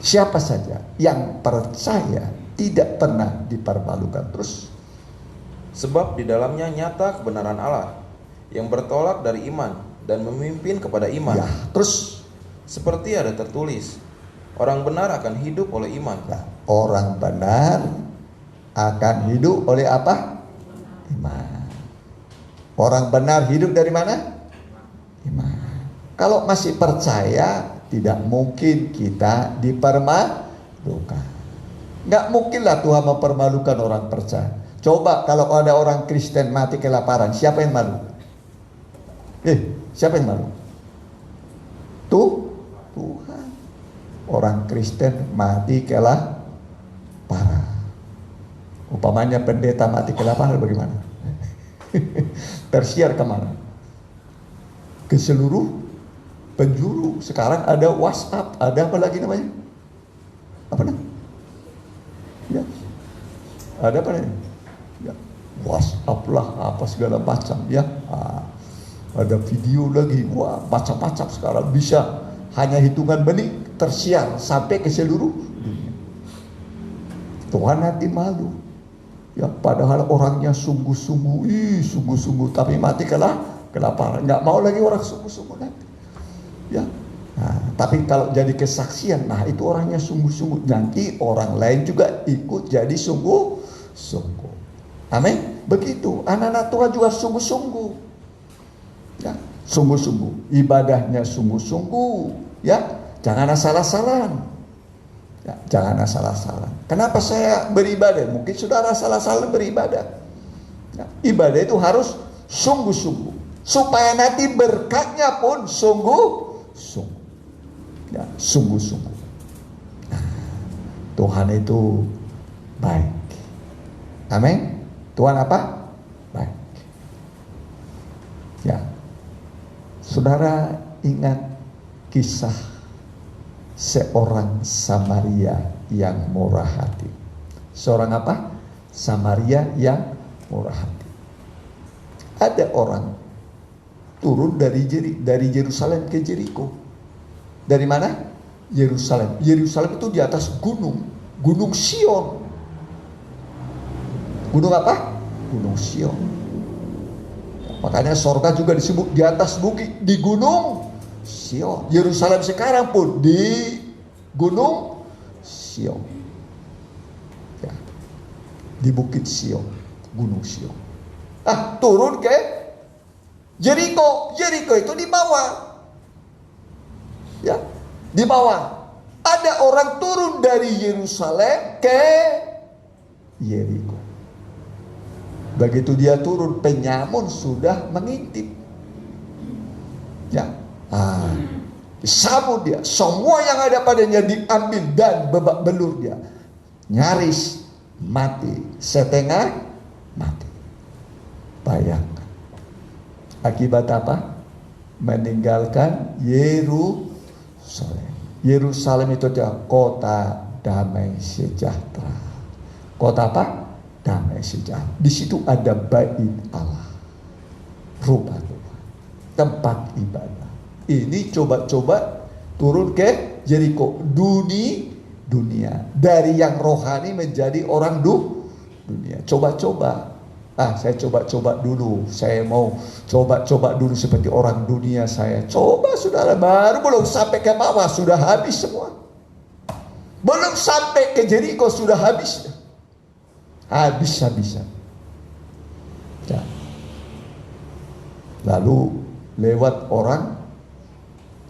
Siapa saja yang percaya tidak pernah dipermalukan. Terus, Sebab di dalamnya nyata kebenaran Allah yang bertolak dari iman dan memimpin kepada iman. ya, terus Seperti ada tertulis, orang benar akan hidup oleh iman. ya, orang benar akan hidup oleh apa? Iman. Orang benar hidup dari mana? Iman. Kalau masih percaya, tidak mungkin kita dipermalukan. Nggak mungkinlah Tuhan mempermalukan orang percaya. Coba kalau ada orang Kristen mati kelaparan, siapa yang malu? Siapa yang malu? Tuhan. Orang Kristen mati kelaparan. Umpamanya pendeta mati kelaparan bagaimana? Tersiar kemana? Ke seluruh penjuru. Sekarang ada WhatsApp, ada apa lagi namanya? Apa namanya? Ya, ada apa namanya? Ya, WhatsApp lah, apa segala macam ya. Ada video lagi, wah macam-macam sekarang bisa hanya hitungan menit tersiar sampai ke seluruh dunia. Tuhan nanti malu. Ya, padahal orangnya sungguh-sungguh, tapi mati kelaparan. Nggak mau lagi orang sungguh-sungguh nanti. Ya. Nah, tapi kalau jadi kesaksian, nah itu orangnya sungguh-sungguh. Nanti orang lain juga ikut jadi sungguh-sungguh. Amin. Begitu. Anak-anak Tuhan juga sungguh-sungguh. Ya, sungguh-sungguh. Ibadahnya sungguh-sungguh. Ya, jangan asal-asalan. Ya, jangan asal-asalan. Kenapa saya beribadah? Mungkin saudara asal-asalan beribadah. Ya, ibadah itu harus sungguh-sungguh. Supaya nanti berkatnya pun sungguh-sungguh. Ya, sungguh-sungguh. Nah, Tuhan itu baik. Amin. Tuhan apa? Baik. Ya. Saudara ingat kisah seorang Samaria yang murah hati. Seorang apa? Samaria yang murah hati. Ada orang turun dari Yerusalem ke Jeriko. Dari mana? Yerusalem. Yerusalem itu di atas Gunung Sion. Gunung apa? Gunung Sion. Makanya sorga juga disebut di atas bukit, di Gunung Sion. Yerusalem sekarang pun di Gunung Sion. Ya. Di Bukit Sion, Gunung Sion. Turun ke Jeriko. Jeriko itu di bawah. Ya, di bawah. Ada orang turun dari Yerusalem ke Yeriko. Begitu dia turun, penyamun sudah mengintip. Ya, disambut dia. Semua yang ada padanya diambil dan babak belur dia. Nyaris mati, setengah mati. Bayangkan. Akibat apa? Meninggalkan Yerusalem. Yerusalem itu adalah kota damai sejahtera. Kota apa? Damai sejahtera. Di situ ada bait Allah, rumah Tuhan, tempat ibadah. Ini coba-coba turun ke Jeriko, dunia dari yang rohani menjadi orang dunia. Coba-coba. Saya coba-coba dulu. Saya mau coba-coba dulu seperti orang dunia saya. Coba saudara, baru belum sampai ke bawah sudah habis semua. Belum sampai ke Jeriko sudah habis. Habis-habisan. Ya. Lalu lewat orang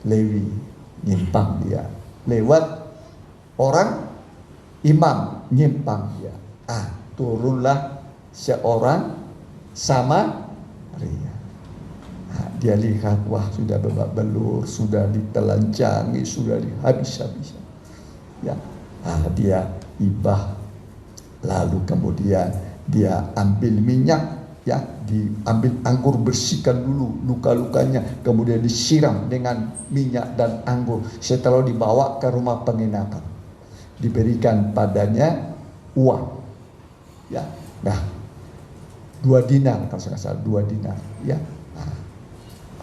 Lewi, nyimpang dia. Lewat orang imam, nyimpang dia. Turunlah seorang Samaria. Dia lihat, wah sudah babak belur, sudah ditelanjangi, sudah dihabis-habisan. Ya, dia ibah. Lalu kemudian dia ambil minyak, ya, diambil anggur, bersihkan dulu luka-lukanya, kemudian disiram dengan minyak dan anggur. Setelah dibawa ke rumah penginapan, diberikan padanya uang. Ya, nah. 2 dinar kalau saya salah, 2 dinar ya.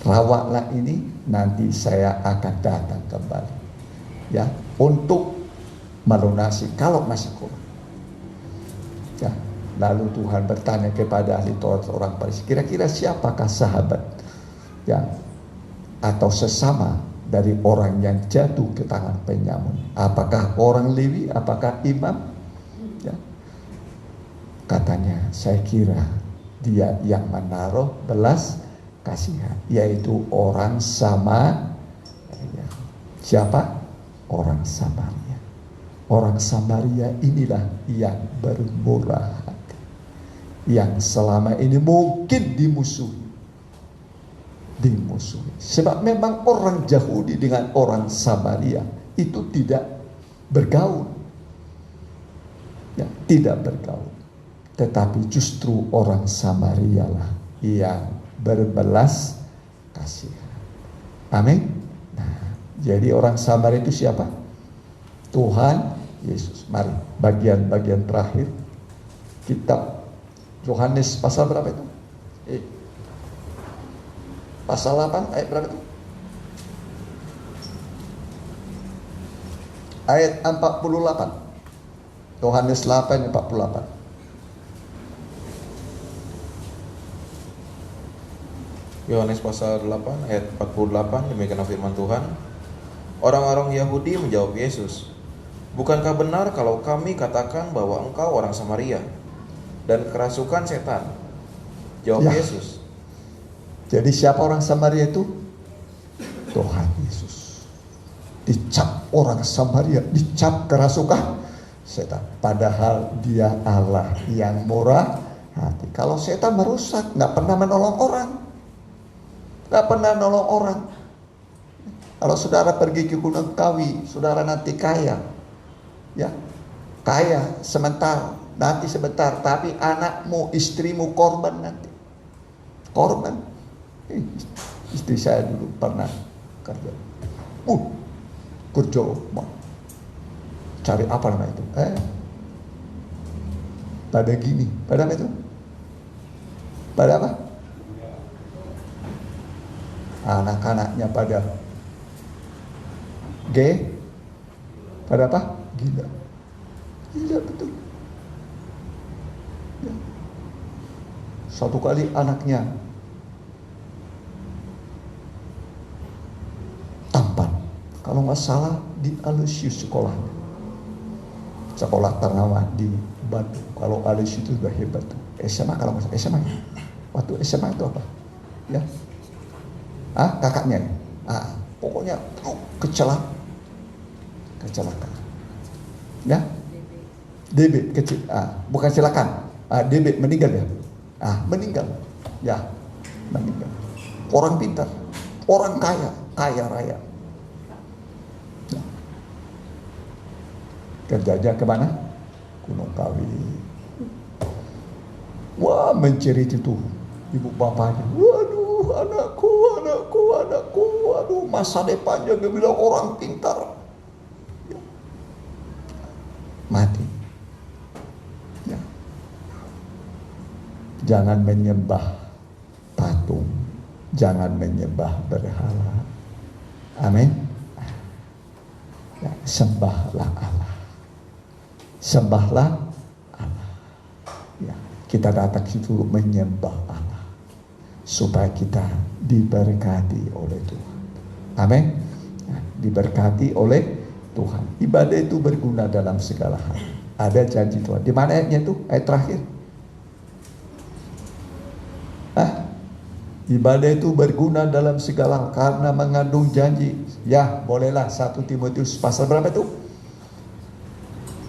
Rawatlah ini, nanti saya akan datang kembali ya, untuk melunasi kalau masih kurang. Ya, lalu Tuhan bertanya kepada ahli Taurat orang Farisi, kira-kira siapakah sahabat ya atau sesama dari orang yang jatuh ke tangan penyamun? Apakah orang Lewi? Apakah imam? Ya. Katanya, saya kira dia yang menaruh belas kasihan, yaitu orang Samaria. Siapa? Orang Samaria. Orang Samaria inilah yang bermurah hati, yang selama ini mungkin dimusuhi. Sebab memang orang Yahudi dengan orang Samaria itu tidak bergaul. Ya, tidak bergaul. Tetapi justru orang Samaria lah yang berbelas kasihan. Amin. Nah, jadi orang Samaria itu siapa? Tuhan Yesus. Mari, bagian-bagian terakhir kitab Yohanes pasal berapa itu? Pasal 8 ayat berapa itu? Ayat 48. Yohanes 8:48. Yohanes pasal 8 ayat 48, demikian firman Tuhan. Orang-orang Yahudi menjawab Yesus, bukankah benar kalau kami katakan bahwa engkau orang Samaria dan kerasukan setan? Jawab Ya. Yesus. Jadi siapa orang Samaria itu? Tuhan Yesus. Dicap orang Samaria, dicap kerasukan setan. Padahal dia Allah yang murah hati. Kalau setan merusak, nggak pernah menolong orang. Nggak pernah nolong orang. Kalau saudara pergi ke Gunung Kawi, saudara nanti kaya. Ya, kaya sementara, nanti sebentar, tapi anakmu, istrimu korban nanti. Korban. Istri saya dulu pernah kerja. Kerja cari apa nama itu? Pada gini, pada apa itu? Pada apa? Anak-anaknya pada pada apa? Gila. Gila betul. Ya. Satu kali anaknya tampan, kalau nggak salah di Aloysius sekolahnya, sekolah ternama di Bandung. Kalau Aloysius itu sudah hebat tuh. SMA kalau nggak salah, SMA. Waktu SMA itu apa? Ya, kakaknya. Pokoknya kecelakaan. Ya, DB kecil. Bukan silakan. DB meninggal ya. Meninggal. Ya, meninggal. Orang pintar, orang kaya raya. Nah. Kerjanya kemana? Gunung Kawi. Wah, mencerit itu ibu bapaknya. Waduh, anakku. Waduh, masa depannya dia bilang orang pintar. Ya. Mati. Ya. Jangan menyembah patung. Jangan menyembah berhala. Amin. Ya, sembahlah Allah. Sembahlah Allah. Ya, kita datang situ menyembah Allah supaya kita diberkati oleh Tuhan. Amin. Ya, diberkati oleh Tuhan. Ibadah itu berguna dalam segala hal. Ada janji Tuhan. Di mana ayatnya itu? Ayat terakhir. Ibadah itu berguna dalam segala hal karena mengandung janji. Ya, bolehlah 1 Timotius pasal berapa itu?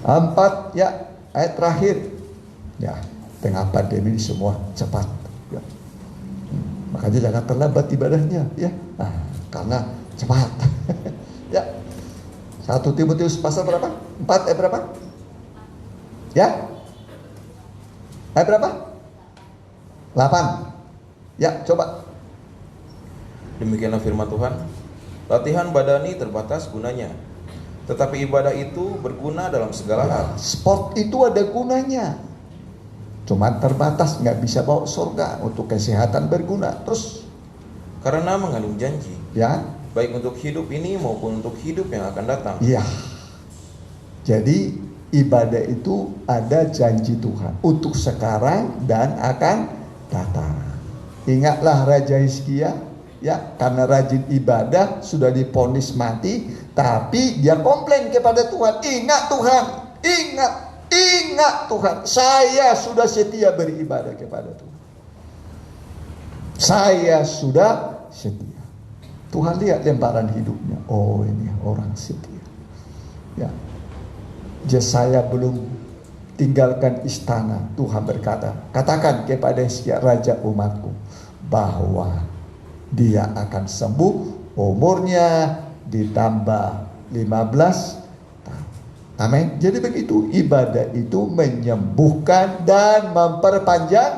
4 ya, ayat terakhir. Ya, tengah pandemi semua cepat. Ya. Makanya jangan terlambat ibadahnya, ya. Karena cepat. Ya. 1 Timotius pasal berapa? 4 ayat berapa? Ya. Ayat berapa? 8. Ya, coba. Demikianlah firman Tuhan. Latihan badani terbatas gunanya, tetapi ibadah itu berguna dalam segala hal. Sport itu ada gunanya, cuma terbatas, nggak bisa bawa surga. Untuk kesehatan berguna. Terus Karena mengandung janji, ya, baik untuk hidup ini maupun untuk hidup yang akan datang. iya. Jadi ibadah itu ada janji Tuhan untuk sekarang dan akan datang. Ingatlah Raja Hizkia, ya, karena rajin ibadah sudah divonis mati, tapi dia komplain kepada Tuhan. Ingat Tuhan, ingat Tuhan, saya sudah setia beribadah kepada Tuhan. Saya sudah setia. Tuhan lihat lembaran hidupnya. Oh, ini orang setia. Ya. Yesaya belum tinggalkan istana. Tuhan berkata, katakan kepada Hizkia raja umatku bahwa dia akan sembuh, umurnya ditambah 15 tahun. Amin. Jadi begitu, ibadah itu menyembuhkan dan memperpanjang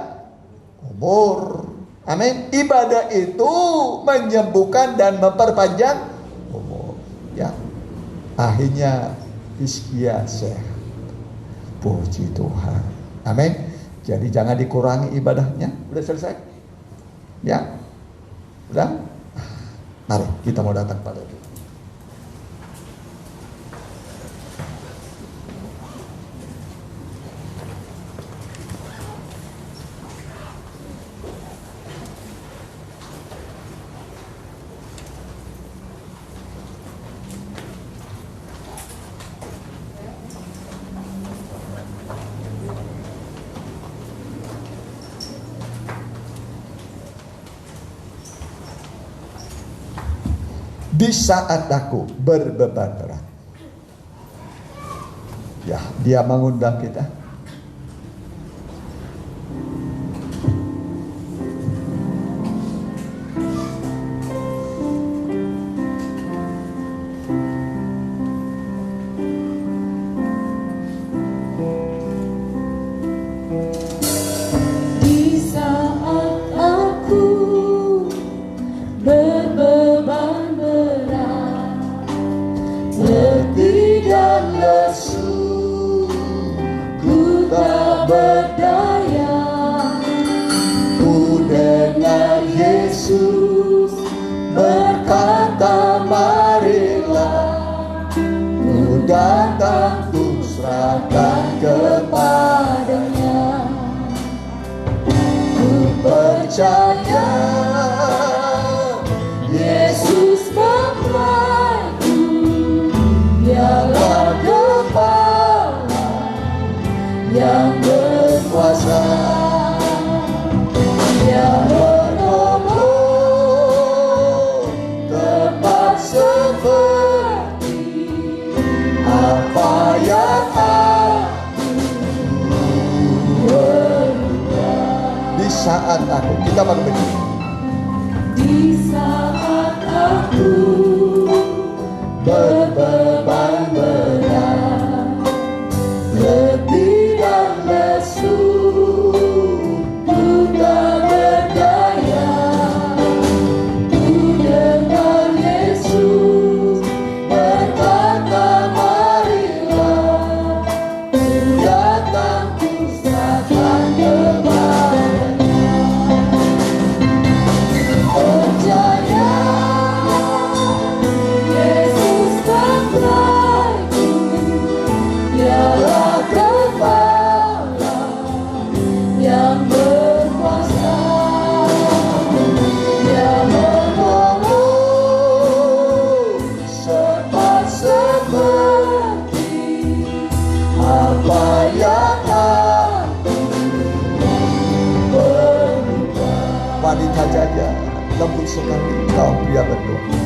umur. Amin. Ibadah itu menyembuhkan dan memperpanjang umur. Ya. Akhirnya Hizkia sehat. Puji Tuhan. Amin. Jadi jangan dikurangi ibadahnya. Udah selesai? Ya. Udah? Mari kita mau datang pada Tuhan. Di saat aku berbeban berat. Ya, dia mengundang kita. Di saat aku berbeban berat, letih dan lesu, ku tak berdaya. Ku dengar Yesus berkata, marilah, ku datang, ku serahkan kepadanya. Ku percaya Yesus mempelaiku, dialah kepala yang berkuasa, yang menolong tepat seperti apa yang di saat aku, kita baru begini. di saat aku Berbeban berat, letih dan lesu, ku tak berdaya. Ku dengar Yesus berkata, marilah, ku datang, ku serahkan kepadanya. Percaya Yesus mempelaiku, dialah kepala yang berkuasa, yang menolong cepat seperti apa yang aku perlukan. Wanita jaga lembut sekali, kau pria berdoa.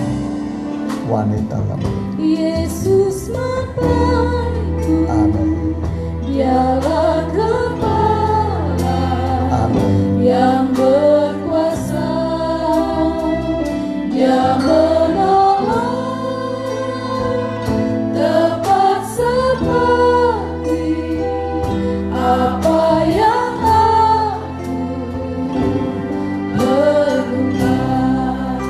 Wanita lembut. Yesus mempelaiku, Amin. dialah kepala Amin. yang berkuasa, yang menolong tepat seperti apa yang aku perlukan.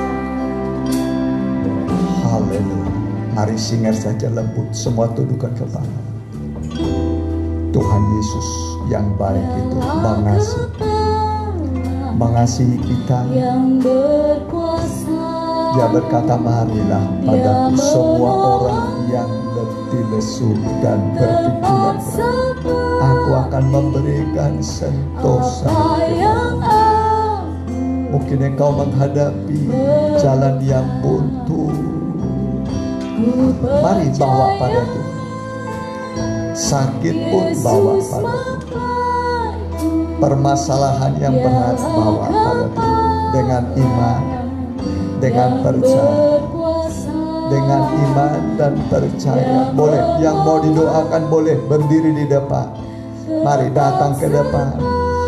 Haleluya. Mari singar saja lembut, semua tundukkan kepala. Tuhan Yesus yang baik itu mengasihi kita, yang berkuasa, Dia berkata, marilah padaku semua orang yang letih lesu dan berpikulan berat. Aku akan memberikan sentosa. Mungkin engkau menghadapi jalan yang buntu. Mari bawa pada Tuhan. Sakit pun bawa pada Tuhan. Permasalahan yang berat bawa pada Tuhan. Dengan iman, dengan percaya. Dengan iman dan percaya. Boleh, yang mau didoakan boleh berdiri di depan. Mari datang ke depan.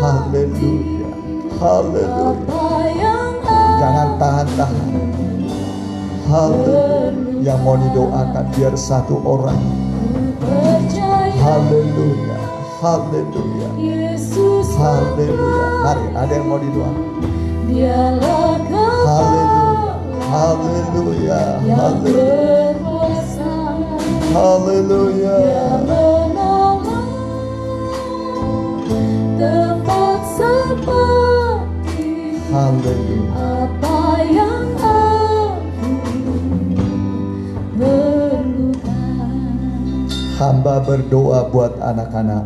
Haleluya. Haleluya. Jangan tahan-tahan. Haleluya. Yang mau didoakan biar satu orang. Haleluya. Haleluya. Haleluya. Mari, ada yang mau didoakan. Haleluya. Haleluya. Haleluya. Haleluya. Apa yang aku perlukan. Hamba berdoa buat anak-anak,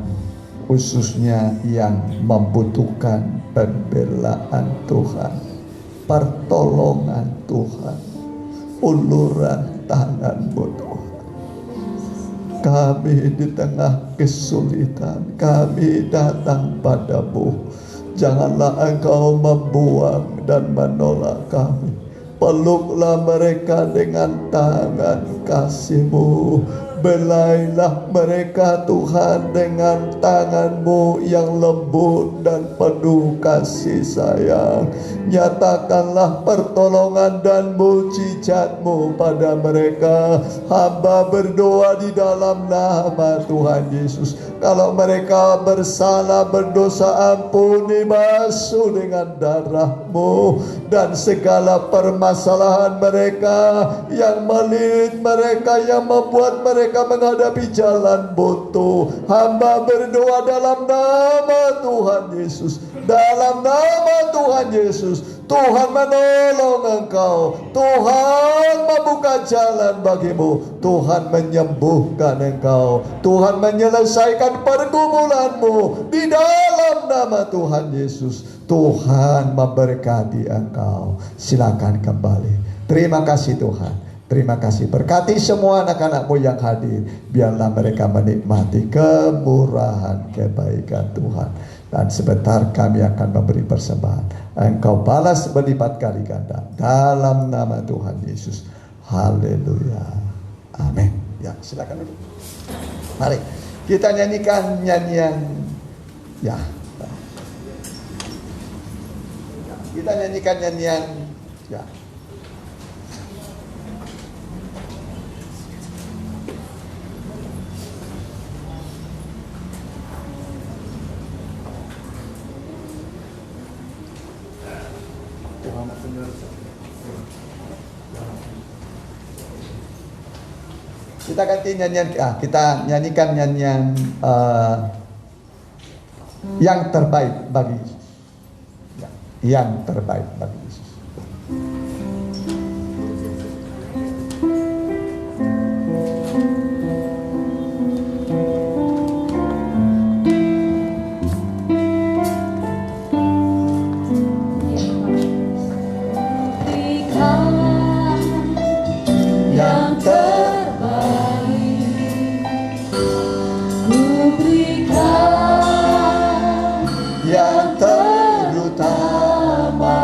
khususnya yang membutuhkan pembelaan Tuhan, pertolongan Tuhan, uluran tangan-Mu Tuhan. Kami di tengah kesulitan, kami datang padamu. Janganlah Engkau membuang dan menolak kami. Peluklah mereka dengan tangan kasih-Mu. Belailah mereka Tuhan dengan tangan-Mu yang lembut dan penuh kasih sayang. Nyatakanlah pertolongan dan mujizat-Mu pada mereka. Hamba berdoa di dalam nama Tuhan Yesus. Kalau mereka bersalah berdosa, ampuni, basuh dengan darah-Mu. Dan segala permasalahan mereka yang melilit mereka, yang membuat mereka menghadapi jalan buntu, hamba berdoa dalam nama Tuhan Yesus. Dalam nama Tuhan Yesus, Tuhan menolong engkau. Tuhan membuka jalan bagimu. Tuhan menyembuhkan engkau. Tuhan menyelesaikan pergumulanmu. Di dalam nama Tuhan Yesus, Tuhan memberkati engkau. Silakan kembali. Terima kasih Tuhan. Terima kasih. Berkati semua anak-anak-Mu yang hadir. Biarlah mereka menikmati kemurahan kebaikan Tuhan. Dan sebentar kami akan memberi persembahan. Engkau balas berlipat kali ganda. Dalam nama Tuhan Yesus. Haleluya. Amin. Ya, silakan dulu. Mari kita nyanyikan nyanyian. Ya. Kita nyanyikan nyanyian. Ya. Kita ganti nyanyian, kita nyanyikan nyanyian yang terbaik bagi Yesus. Ya, yang terbaik bagi Yesus. Yang terutama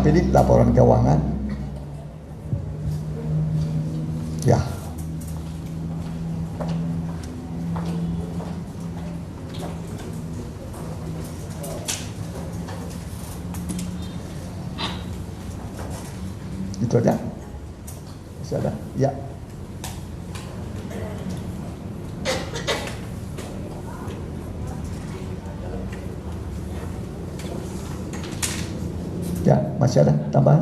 Philip laporan keuangan. Ya. Itu aja. Masih ada? Ya. Ya, masih ada tambahan?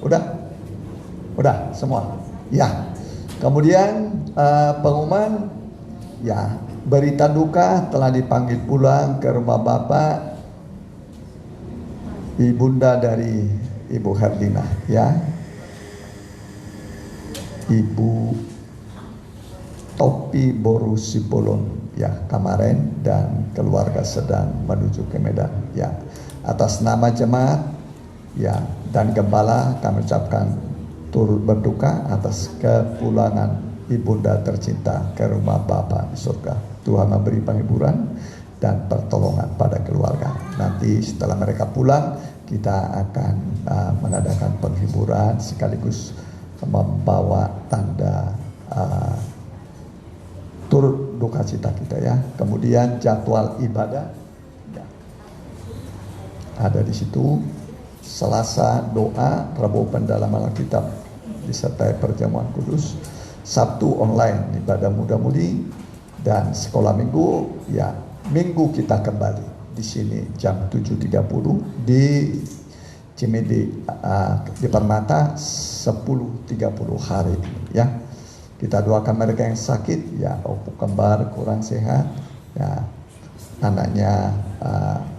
Udah semua. Ya. Kemudian pengumuman, ya, berita duka telah dipanggil pulang ke rumah Bapak ibunda dari Ibu Herdina, ya. Ibu Topi Boru Sipolon, ya, kemarin, dan keluarga sedang menuju ke Medan, ya. Atas nama jemaat, ya, dan gembala kami ucapkan turut berduka atas kepulangan ibunda tercinta ke rumah Bapa di surga. Tuhan memberi penghiburan dan pertolongan pada keluarga. Nanti setelah mereka pulang, kita akan mengadakan penghiburan sekaligus membawa tanda turut duka cita kita, ya. Kemudian jadwal ibadah, ya, ada di situ. Selasa doa, Rabu pendalaman Alkitab disertai perjamuan kudus, Sabtu online ibadah muda-mudi, dan sekolah minggu, ya, minggu kita kembali di sini jam 7.30 di Cimedi, di Permata 10.30 hari ini, ya. Kita doakan mereka yang sakit, ya, opo kembar kurang sehat, ya, anaknya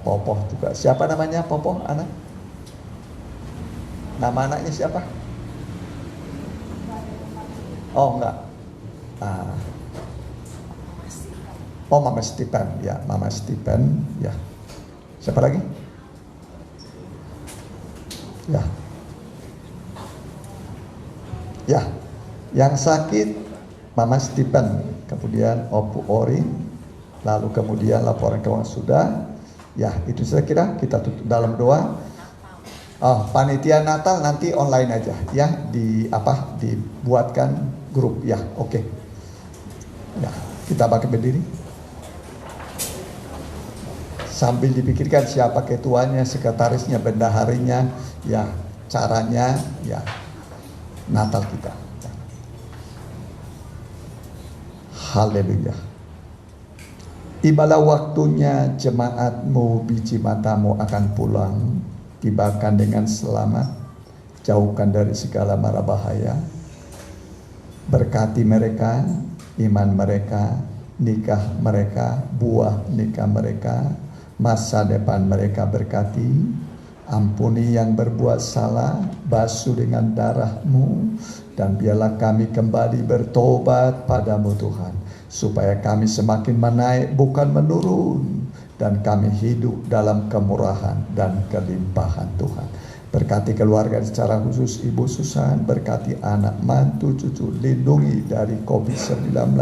Popoh juga. Siapa namanya Popoh anak? Nama anaknya siapa? Oh enggak. Oh, Mama Stephen, ya, Mama Stephen, ya. Siapa lagi? Ya. Ya. Yang sakit Mama Stephen, kemudian Opu Ori, lalu kemudian laporan keuangan sudah. Ya, itu saya kira kita tutup dalam doa. Oh, panitia Natal nanti online aja, ya, dibuatkan grup, ya. Oke. Ya, kita pakai berdiri. Sambil dipikirkan siapa ketuanya, sekretarisnya, bendaharinya, ya, caranya, ya, Natal kita. Haleluya. Tibalah waktunya jemaatmu, biji matamu akan pulang. Tibakan dengan selamat, jauhkan dari segala mara bahaya. Berkati mereka, iman mereka, nikah mereka, buah nikah mereka, masa depan mereka berkati. Ampuni yang berbuat salah, basuh dengan darah-Mu, dan biarlah kami kembali bertobat padamu Tuhan, supaya kami semakin menaik bukan menurun, dan kami hidup dalam kemurahan dan kelimpahan Tuhan. Berkati keluarga secara khusus Ibu Susan, berkati anak, mantu, cucu, lindungi dari COVID-19,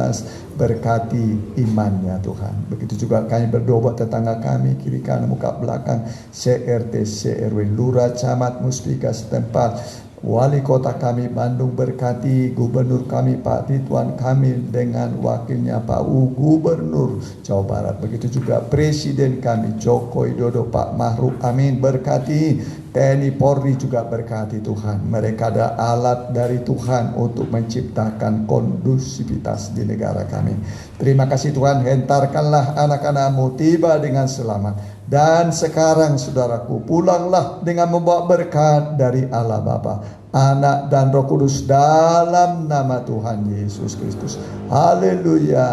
berkati imannya Tuhan. Begitu juga kami berdoa buat tetangga kami, kiri kanan, muka belakang, CRT, CRW, lurah, camat, muspika setempat, wali kota kami Bandung, berkati gubernur kami Pak Ridwan Kamil dengan wakilnya Pak Gubernur Jawa Barat. Begitu juga presiden kami Joko Widodo, Pak Mahruf Amin, berkati TNI Polri juga berkati Tuhan. Mereka ada alat dari Tuhan untuk menciptakan kondusivitas di negara kami. Terima kasih Tuhan, hentarkanlah anak-anak-Mu tiba dengan selamat. Dan sekarang saudaraku, pulanglah dengan membawa berkat dari Allah Bapa, Anak dan Roh Kudus dalam nama Tuhan Yesus Kristus. Haleluya.